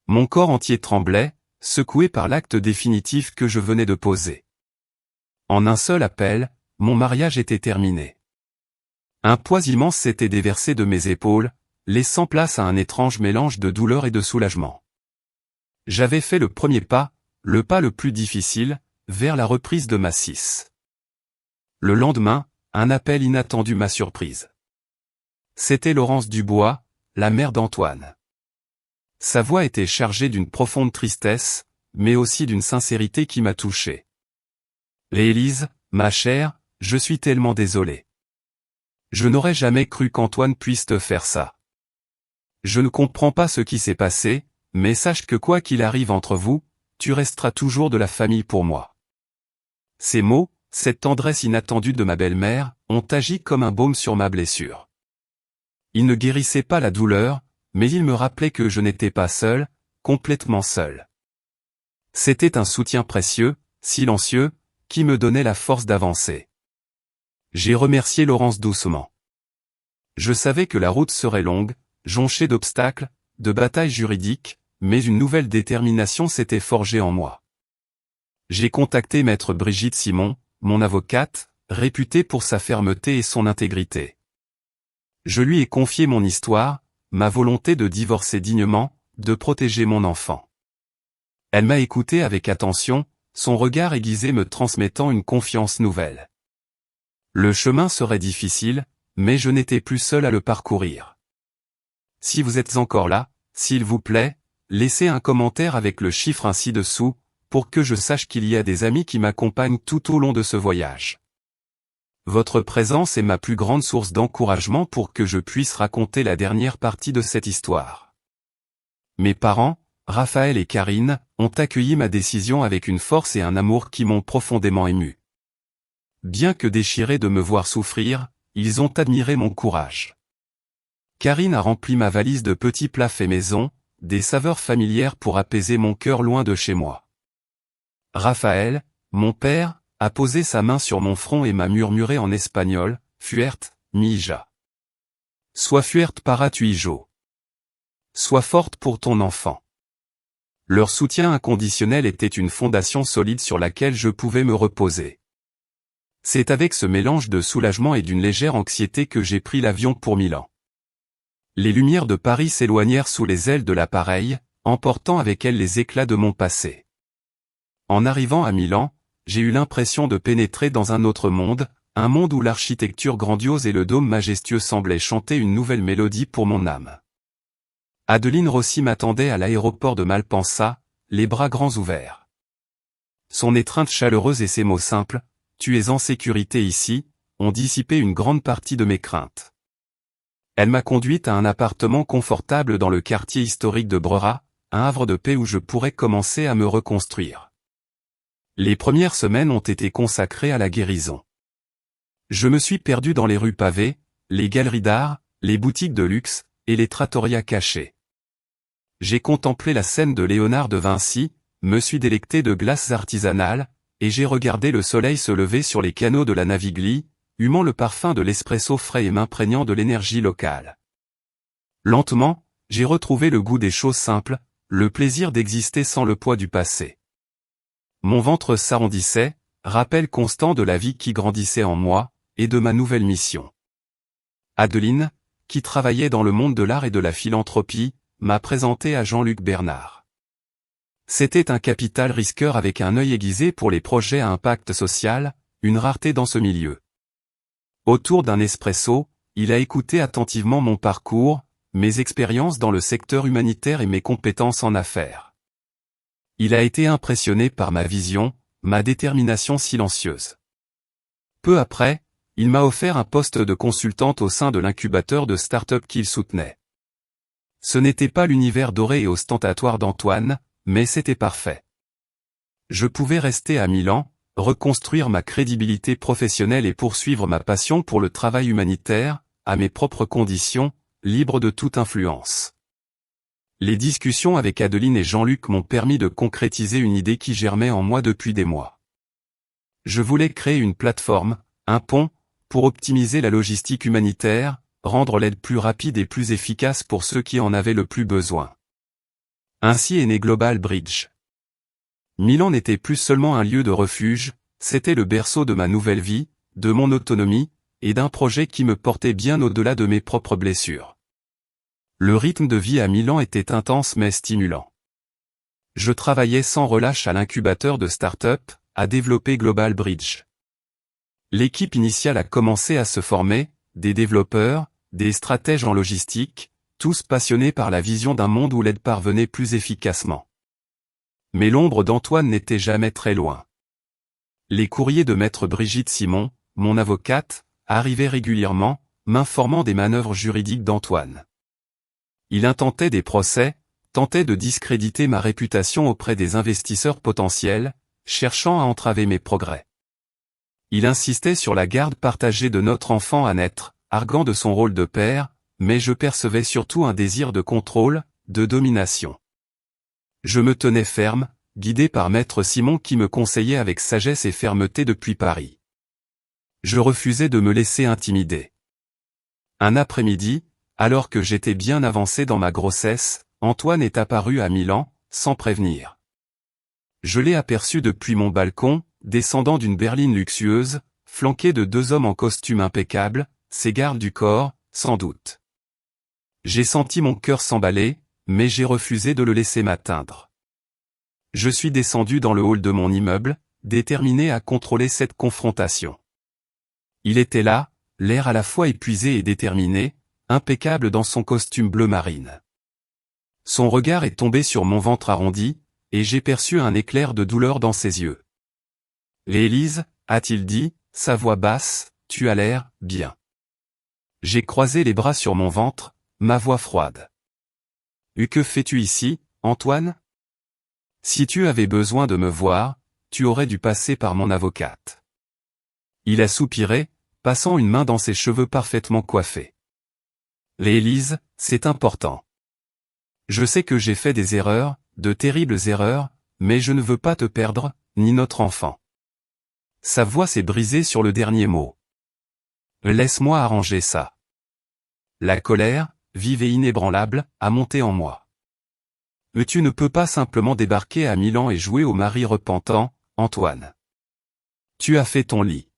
Mon corps entier tremblait, secoué par l'acte définitif que je venais de poser. En un seul appel, mon mariage était terminé. Un poids immense s'était déversé de mes épaules, laissant place à un étrange mélange de douleur et de soulagement. J'avais fait le premier pas, le pas le plus difficile, vers la reprise de ma 6. Le lendemain, un appel inattendu m'a surprise. C'était Laurence Dubois, la mère d'Antoine. Sa voix était chargée d'une profonde tristesse, mais aussi d'une sincérité qui m'a touché. « Élise, ma chère, je suis tellement désolé. Je n'aurais jamais cru qu'Antoine puisse te faire ça. Je ne comprends pas ce qui s'est passé, mais sache que quoi qu'il arrive entre vous, tu resteras toujours de la famille pour moi. » Ces mots, cette tendresse inattendue de ma belle-mère, ont agi comme un baume sur ma blessure. Ils ne guérissaient pas la douleur, mais ils me rappelaient que je n'étais pas seul, complètement seul. C'était un soutien précieux, silencieux, qui me donnait la force d'avancer. J'ai remercié Laurence doucement. Je savais que la route serait longue, jonchée d'obstacles, de batailles juridiques, mais une nouvelle détermination s'était forgée en moi. J'ai contacté maître Brigitte Simon, mon avocate, réputée pour sa fermeté et son intégrité. Je lui ai confié mon histoire, ma volonté de divorcer dignement, de protéger mon enfant. Elle m'a écouté avec attention, son regard aiguisé me transmettant une confiance nouvelle. Le chemin serait difficile, mais je n'étais plus seul à le parcourir. Si vous êtes encore là, s'il vous plaît, laissez un commentaire avec le chiffre ainsi dessous, pour que je sache qu'il y a des amis qui m'accompagnent tout au long de ce voyage. Votre présence est ma plus grande source d'encouragement pour que je puisse raconter la dernière partie de cette histoire. Mes parents, Raphaël et Karine, ont accueilli ma décision avec une force et un amour qui m'ont profondément ému. Bien que déchirés de me voir souffrir, ils ont admiré mon courage. Karine a rempli ma valise de petits plats faits maison, des saveurs familières pour apaiser mon cœur loin de chez moi. Raphaël, mon père, a posé sa main sur mon front et m'a murmuré en espagnol, « Fuerte, mi hija. Sois fuerte para tu hijo. Sois forte pour ton enfant. » Leur soutien inconditionnel était une fondation solide sur laquelle je pouvais me reposer. C'est avec ce mélange de soulagement et d'une légère anxiété que j'ai pris l'avion pour Milan. Les lumières de Paris s'éloignèrent sous les ailes de l'appareil, emportant avec elles les éclats de mon passé. En arrivant à Milan, j'ai eu l'impression de pénétrer dans un autre monde, un monde où l'architecture grandiose et le dôme majestueux semblaient chanter une nouvelle mélodie pour mon âme. Adeline Rossi m'attendait à l'aéroport de Malpensa, les bras grands ouverts. Son étreinte chaleureuse et ses mots simples, « Tu es en sécurité ici », ont dissipé une grande partie de mes craintes. Elle m'a conduite à un appartement confortable dans le quartier historique de Brera, un havre de paix où je pourrais commencer à me reconstruire. Les premières semaines ont été consacrées à la guérison. Je me suis perdu dans les rues pavées, les galeries d'art, les boutiques de luxe, et les trattorias cachés. J'ai contemplé la scène de Léonard de Vinci, me suis délecté de glaces artisanales, et j'ai regardé le soleil se lever sur les canaux de la Navigli, humant le parfum de l'espresso frais et m'imprégnant de l'énergie locale. Lentement, j'ai retrouvé le goût des choses simples, le plaisir d'exister sans le poids du passé. Mon ventre s'arrondissait, rappel constant de la vie qui grandissait en moi, et de ma nouvelle mission. Adeline, qui travaillait dans le monde de l'art et de la philanthropie, m'a présenté à Jean-Luc Bernard. C'était un capital risqueur avec un œil aiguisé pour les projets à impact social, une rareté dans ce milieu. Autour d'un espresso, il a écouté attentivement mon parcours, mes expériences dans le secteur humanitaire et mes compétences en affaires. Il a été impressionné par ma vision, ma détermination silencieuse. Peu après, il m'a offert un poste de consultante au sein de l'incubateur de start-up qu'il soutenait. Ce n'était pas l'univers doré et ostentatoire d'Antoine, mais c'était parfait. Je pouvais rester à Milan, reconstruire ma crédibilité professionnelle et poursuivre ma passion pour le travail humanitaire, à mes propres conditions, libre de toute influence. Les discussions avec Adeline et Jean-Luc m'ont permis de concrétiser une idée qui germait en moi depuis des mois. Je voulais créer une plateforme, un pont, pour optimiser la logistique humanitaire, rendre l'aide plus rapide et plus efficace pour ceux qui en avaient le plus besoin. Ainsi est né Global Bridge. Milan n'était plus seulement un lieu de refuge, c'était le berceau de ma nouvelle vie, de mon autonomie, et d'un projet qui me portait bien au-delà de mes propres blessures. Le rythme de vie à Milan était intense mais stimulant. Je travaillais sans relâche à l'incubateur de start-up, à développer Global Bridge. L'équipe initiale a commencé à se former, des développeurs, des stratèges en logistique, tous passionnés par la vision d'un monde où l'aide parvenait plus efficacement. Mais l'ombre d'Antoine n'était jamais très loin. Les courriers de maître Brigitte Simon, mon avocate, arrivaient régulièrement, m'informant des manœuvres juridiques d'Antoine. Il intentait des procès, tentait de discréditer ma réputation auprès des investisseurs potentiels, cherchant à entraver mes progrès. Il insistait sur la garde partagée de notre enfant à naître, arguant de son rôle de père, mais je percevais surtout un désir de contrôle, de domination. Je me tenais ferme, guidé par Maître Simon qui me conseillait avec sagesse et fermeté depuis Paris. Je refusais de me laisser intimider. Un après-midi, alors que j'étais bien avancé dans ma grossesse, Antoine est apparu à Milan, sans prévenir. Je l'ai aperçu depuis mon balcon, descendant d'une berline luxueuse, flanqué de 2 hommes en costume impeccable, ses gardes du corps, sans doute. J'ai senti mon cœur s'emballer, mais j'ai refusé de le laisser m'atteindre. Je suis descendu dans le hall de mon immeuble, déterminé à contrôler cette confrontation. Il était là, l'air à la fois épuisé et déterminé, impeccable dans son costume bleu marine. Son regard est tombé sur mon ventre arrondi, et j'ai perçu un éclair de douleur dans ses yeux. « Élise, a-t-il dit, sa voix basse, tu as l'air bien. » J'ai croisé les bras sur mon ventre, ma voix froide. « Que fais-tu ici, Antoine ? Si tu avais besoin de me voir, tu aurais dû passer par mon avocate. » Il a soupiré, passant une main dans ses cheveux parfaitement coiffés. « Élise, c'est important. Je sais que j'ai fait des erreurs, de terribles erreurs, mais je ne veux pas te perdre, ni notre enfant. » Sa voix s'est brisée sur le dernier mot. « Laisse-moi arranger ça. » La colère, vive et inébranlable, a monté en moi. « Tu ne peux pas simplement débarquer à Milan et jouer au mari repentant, Antoine. Tu as fait ton lit.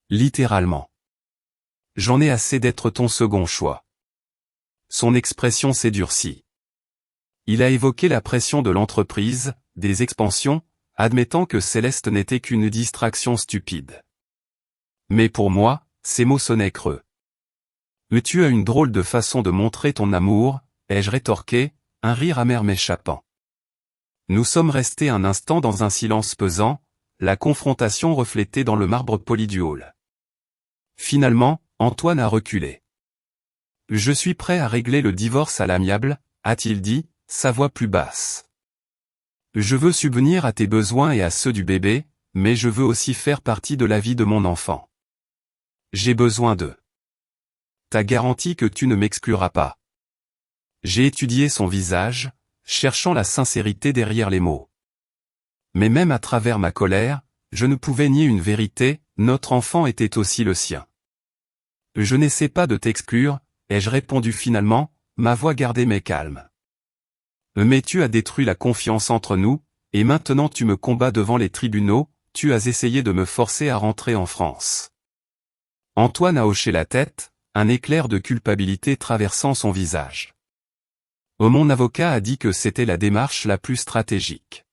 Littéralement. J'en ai assez d'être ton second choix. » Son expression s'est durcie. Il a évoqué la pression de l'entreprise, des expansions, admettant que Céleste n'était qu'une distraction stupide. Mais pour moi, ces mots sonnaient creux. « Tu as une drôle de façon de montrer ton amour, ai-je rétorqué, un rire amer m'échappant. Nous sommes restés un instant dans un silence pesant, la confrontation reflétée dans le marbre poli du hall. Finalement, Antoine a reculé. « Je suis prêt à régler le divorce à l'amiable, a-t-il dit, sa voix plus basse. Je veux subvenir à tes besoins et à ceux du bébé, mais je veux aussi faire partie de la vie de mon enfant. J'ai besoin de ta garantie que tu ne m'excluras pas. » J'ai étudié son visage, cherchant la sincérité derrière les mots. Mais même à travers ma colère, je ne pouvais nier une vérité, notre enfant était aussi le sien. « Je n'essaie pas de t'exclure, » ai-je répondu finalement, ma voix gardée mais calme. « Mais tu as détruit la confiance entre nous, et maintenant tu me combats devant les tribunaux, tu as essayé de me forcer à rentrer en France. » Antoine a hoché la tête, un éclair de culpabilité traversant son visage. « Mon avocat a dit que c'était la démarche la plus stratégique. »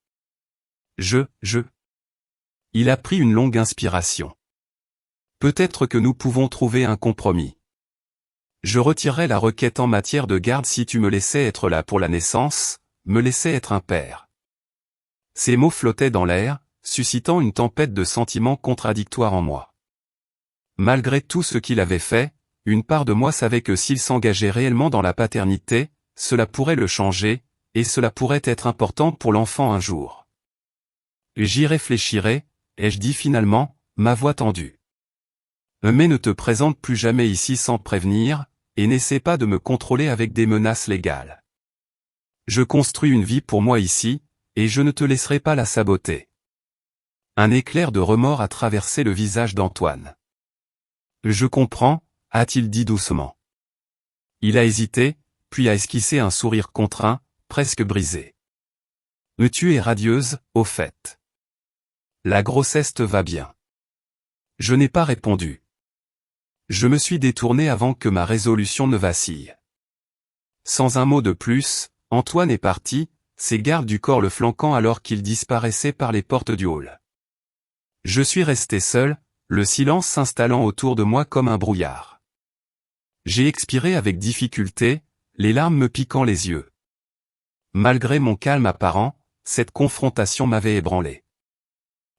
Il a pris une longue inspiration. « Peut-être que nous pouvons trouver un compromis. Je retirerai la requête en matière de garde si tu me laissais être là pour la naissance, me laissais être un père. » Ces mots flottaient dans l'air, suscitant une tempête de sentiments contradictoires en moi. Malgré tout ce qu'il avait fait, une part de moi savait que s'il s'engageait réellement dans la paternité, cela pourrait le changer, et cela pourrait être important pour l'enfant un jour. « J'y réfléchirai, ai-je dit finalement, ma voix tendue. Mais ne te présente plus jamais ici sans prévenir, et n'essaie pas de me contrôler avec des menaces légales. Je construis une vie pour moi ici, et je ne te laisserai pas la saboter. » Un éclair de remords a traversé le visage d'Antoine. « Je comprends, » a-t-il dit doucement. Il a hésité, puis a esquissé un sourire contraint, presque brisé. « Tu es radieuse, au fait. La grossesse te va bien. » Je n'ai pas répondu. Je me suis détourné avant que ma résolution ne vacille. Sans un mot de plus, Antoine est parti, ses gardes du corps le flanquant alors qu'il disparaissait par les portes du hall. Je suis resté seul, le silence s'installant autour de moi comme un brouillard. J'ai expiré avec difficulté, les larmes me piquant les yeux. Malgré mon calme apparent, cette confrontation m'avait ébranlé.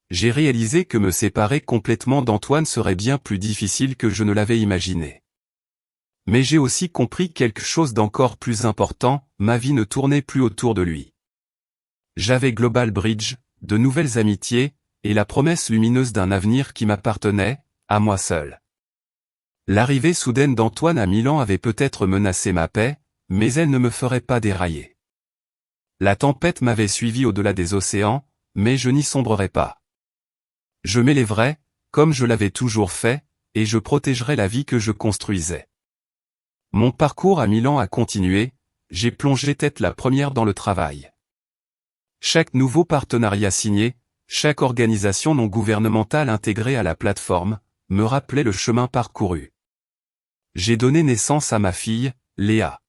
J'ai réalisé que me séparer complètement d'Antoine serait bien plus difficile que je ne l'avais imaginé. Mais j'ai aussi compris quelque chose d'encore plus important, ma vie ne tournait plus autour de lui. J'avais Global Bridge, de nouvelles amitiés, et la promesse lumineuse d'un avenir qui m'appartenait, à moi seul. L'arrivée soudaine d'Antoine à Milan avait peut-être menacé ma paix, mais elle ne me ferait pas dérailler. La tempête m'avait suivi au-delà des océans, mais je n'y sombrerai pas. Je m'élèverai, comme je l'avais toujours fait, et je protégerai la vie que je construisais. Mon parcours à Milan a continué, j'ai plongé tête la première dans le travail. Chaque nouveau partenariat signé, chaque organisation non gouvernementale intégrée à la plateforme, me rappelait le chemin parcouru. J'ai donné naissance à ma fille, Léa.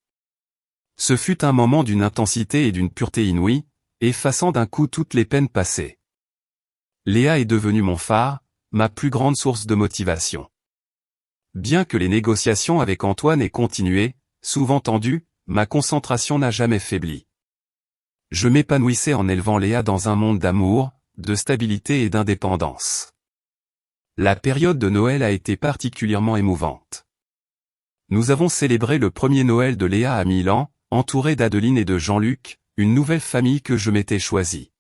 Ce fut un moment d'une intensité et d'une pureté inouïe, effaçant d'un coup toutes les peines passées. Léa est devenue mon phare, ma plus grande source de motivation. Bien que les négociations avec Antoine aient continué, souvent tendues, ma concentration n'a jamais faibli. Je m'épanouissais en élevant Léa dans un monde d'amour, de stabilité et d'indépendance. La période de Noël a été particulièrement émouvante. Nous avons célébré le premier Noël de Léa à Milan, entouré d'Adeline et de Jean-Luc, une nouvelle famille que je m'étais choisie.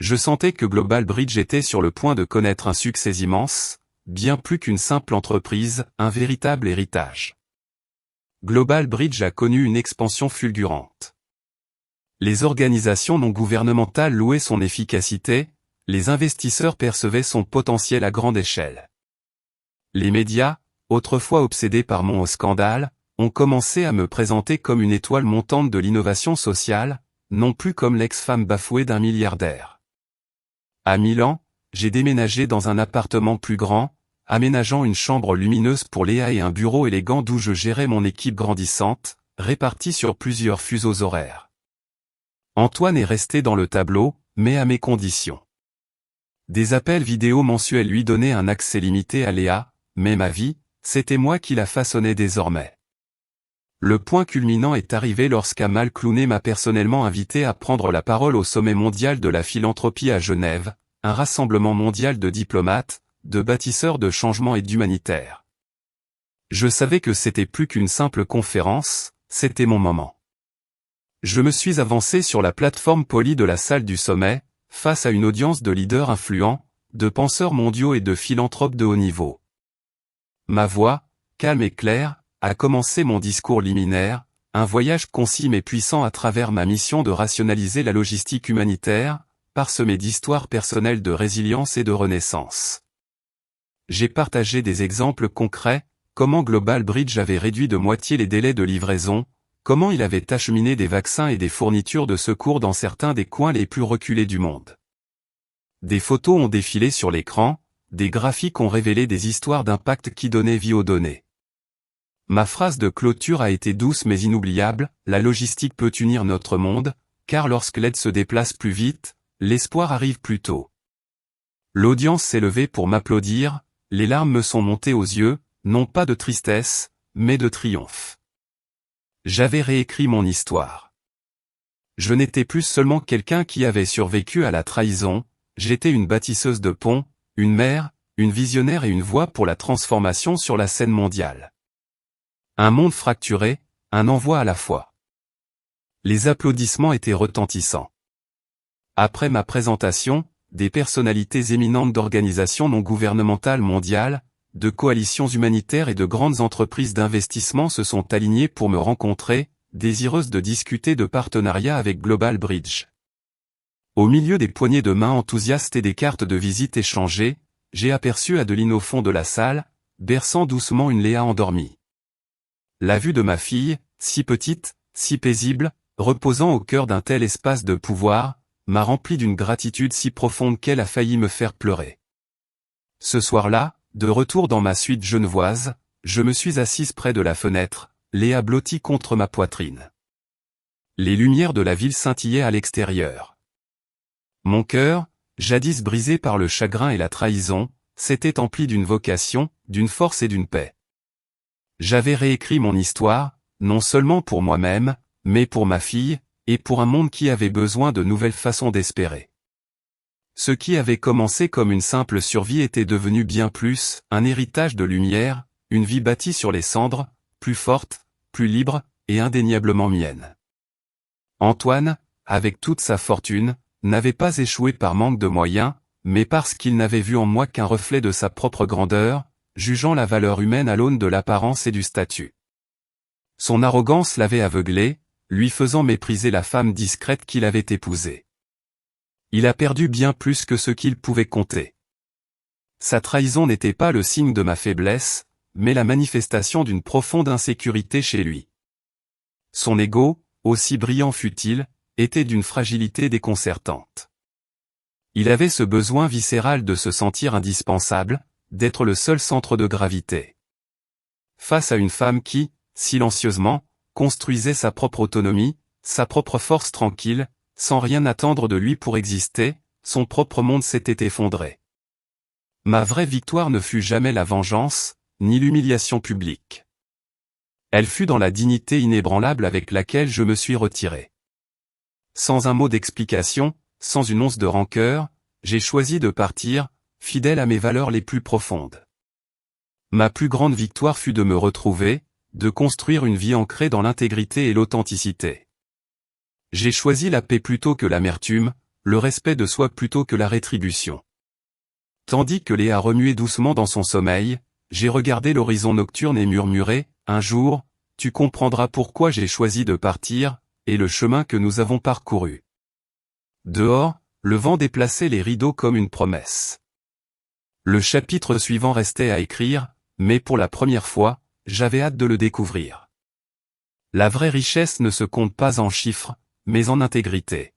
Je sentais que Global Bridge était sur le point de connaître un succès immense, bien plus qu'une simple entreprise, un véritable héritage. Global Bridge a connu une expansion fulgurante. Les organisations non gouvernementales louaient son efficacité, les investisseurs percevaient son potentiel à grande échelle. Les médias, autrefois obsédés par mon scandale, ont commencé à me présenter comme une étoile montante de l'innovation sociale, non plus comme l'ex-femme bafouée d'un milliardaire. À Milan, j'ai déménagé dans un appartement plus grand, aménageant une chambre lumineuse pour Léa et un bureau élégant d'où je gérais mon équipe grandissante, répartie sur plusieurs fuseaux horaires. Antoine est resté dans le tableau, mais à mes conditions. Des appels vidéo mensuels lui donnaient un accès limité à Léa, mais ma vie, c'était moi qui la façonnais désormais. Le point culminant est arrivé lorsqu'Amal Clooney m'a personnellement invité à prendre la parole au sommet mondial de la philanthropie à Genève, un rassemblement mondial de diplomates, de bâtisseurs de changement et d'humanitaires. Je savais que c'était plus qu'une simple conférence, c'était mon moment. Je me suis avancé sur la plateforme polie de la salle du sommet, face à une audience de leaders influents, de penseurs mondiaux et de philanthropes de haut niveau. Ma voix, calme et claire, a commencé mon discours liminaire, un voyage concis mais puissant à travers ma mission de rationaliser la logistique humanitaire, parsemée d'histoires personnelles de résilience et de renaissance. J'ai partagé des exemples concrets, comment Global Bridge avait réduit de moitié les délais de livraison, comment il avait acheminé des vaccins et des fournitures de secours dans certains des coins les plus reculés du monde. Des photos ont défilé sur l'écran, des graphiques ont révélé des histoires d'impact qui donnaient vie aux données. Ma phrase de clôture a été douce mais inoubliable, la logistique peut unir notre monde, car lorsque l'aide se déplace plus vite, l'espoir arrive plus tôt. L'audience s'est levée pour m'applaudir, les larmes me sont montées aux yeux, non pas de tristesse, mais de triomphe. J'avais réécrit mon histoire. Je n'étais plus seulement quelqu'un qui avait survécu à la trahison, j'étais une bâtisseuse de ponts, une mère, une visionnaire et une voix pour la transformation sur la scène mondiale. Un monde fracturé, un envoi à la fois. Les applaudissements étaient retentissants. Après ma présentation, des personnalités éminentes d'organisations non gouvernementales mondiales, de coalitions humanitaires et de grandes entreprises d'investissement se sont alignées pour me rencontrer, désireuses de discuter de partenariats avec Global Bridge. Au milieu des poignées de main enthousiastes et des cartes de visite échangées, j'ai aperçu Adeline au fond de la salle, berçant doucement une Léa endormie. La vue de ma fille, si petite, si paisible, reposant au cœur d'un tel espace de pouvoir, m'a rempli d'une gratitude si profonde qu'elle a failli me faire pleurer. Ce soir-là, de retour dans ma suite genevoise, je me suis assise près de la fenêtre, Léa blottie contre ma poitrine. Les lumières de la ville scintillaient à l'extérieur. Mon cœur, jadis brisé par le chagrin et la trahison, s'était empli d'une vocation, d'une force et d'une paix. J'avais réécrit mon histoire, non seulement pour moi-même, mais pour ma fille, et pour un monde qui avait besoin de nouvelles façons d'espérer. Ce qui avait commencé comme une simple survie était devenu bien plus, un héritage de lumière, une vie bâtie sur les cendres, plus forte, plus libre, et indéniablement mienne. Antoine, avec toute sa fortune, n'avait pas échoué par manque de moyens, mais parce qu'il n'avait vu en moi qu'un reflet de sa propre grandeur, jugeant la valeur humaine à l'aune de l'apparence et du statut. Son arrogance l'avait aveuglé, lui faisant mépriser la femme discrète qu'il avait épousée. Il a perdu bien plus que ce qu'il pouvait compter. Sa trahison n'était pas le signe de ma faiblesse, mais la manifestation d'une profonde insécurité chez lui. Son ego, aussi brillant fût-il, était d'une fragilité déconcertante. Il avait ce besoin viscéral de se sentir indispensable, d'être le seul centre de gravité. Face à une femme qui, silencieusement, construisait sa propre autonomie, sa propre force tranquille, sans rien attendre de lui pour exister, son propre monde s'était effondré. Ma vraie victoire ne fut jamais la vengeance, ni l'humiliation publique. Elle fut dans la dignité inébranlable avec laquelle je me suis retiré. Sans un mot d'explication, sans une once de rancœur, j'ai choisi de partir, fidèle à mes valeurs les plus profondes. Ma plus grande victoire fut de me retrouver, de construire une vie ancrée dans l'intégrité et l'authenticité. J'ai choisi la paix plutôt que l'amertume, le respect de soi plutôt que la rétribution. Tandis que Léa remuait doucement dans son sommeil, j'ai regardé l'horizon nocturne et murmuré, « Un jour, tu comprendras pourquoi j'ai choisi de partir, et le chemin que nous avons parcouru. » Dehors, le vent déplaçait les rideaux comme une promesse. Le chapitre suivant restait à écrire, mais pour la première fois, j'avais hâte de le découvrir. La vraie richesse ne se compte pas en chiffres, mais en intégrité.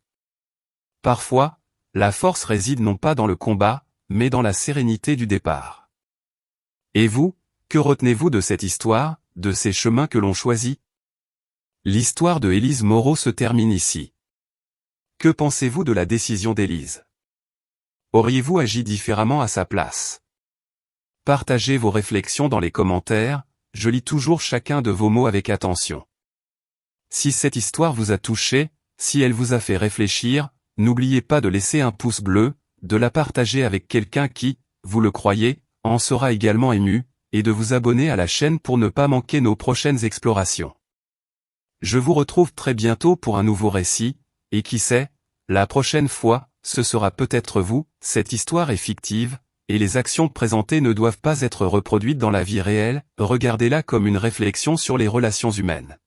Parfois, la force réside non pas dans le combat, mais dans la sérénité du départ. Et vous, que retenez-vous de cette histoire, de ces chemins que l'on choisit? L'histoire de Élise Moreau se termine ici. Que pensez-vous de la décision d'Élise? Auriez-vous agi différemment à sa place? Partagez vos réflexions dans les commentaires, je lis toujours chacun de vos mots avec attention. Si cette histoire vous a touché, si elle vous a fait réfléchir, n'oubliez pas de laisser un pouce bleu, de la partager avec quelqu'un qui, vous le croyez, en sera également ému, et de vous abonner à la chaîne pour ne pas manquer nos prochaines explorations. Je vous retrouve très bientôt pour un nouveau récit, et qui sait, la prochaine fois, ce sera peut-être vous. Cette histoire est fictive, et les actions présentées ne doivent pas être reproduites dans la vie réelle, regardez-la comme une réflexion sur les relations humaines.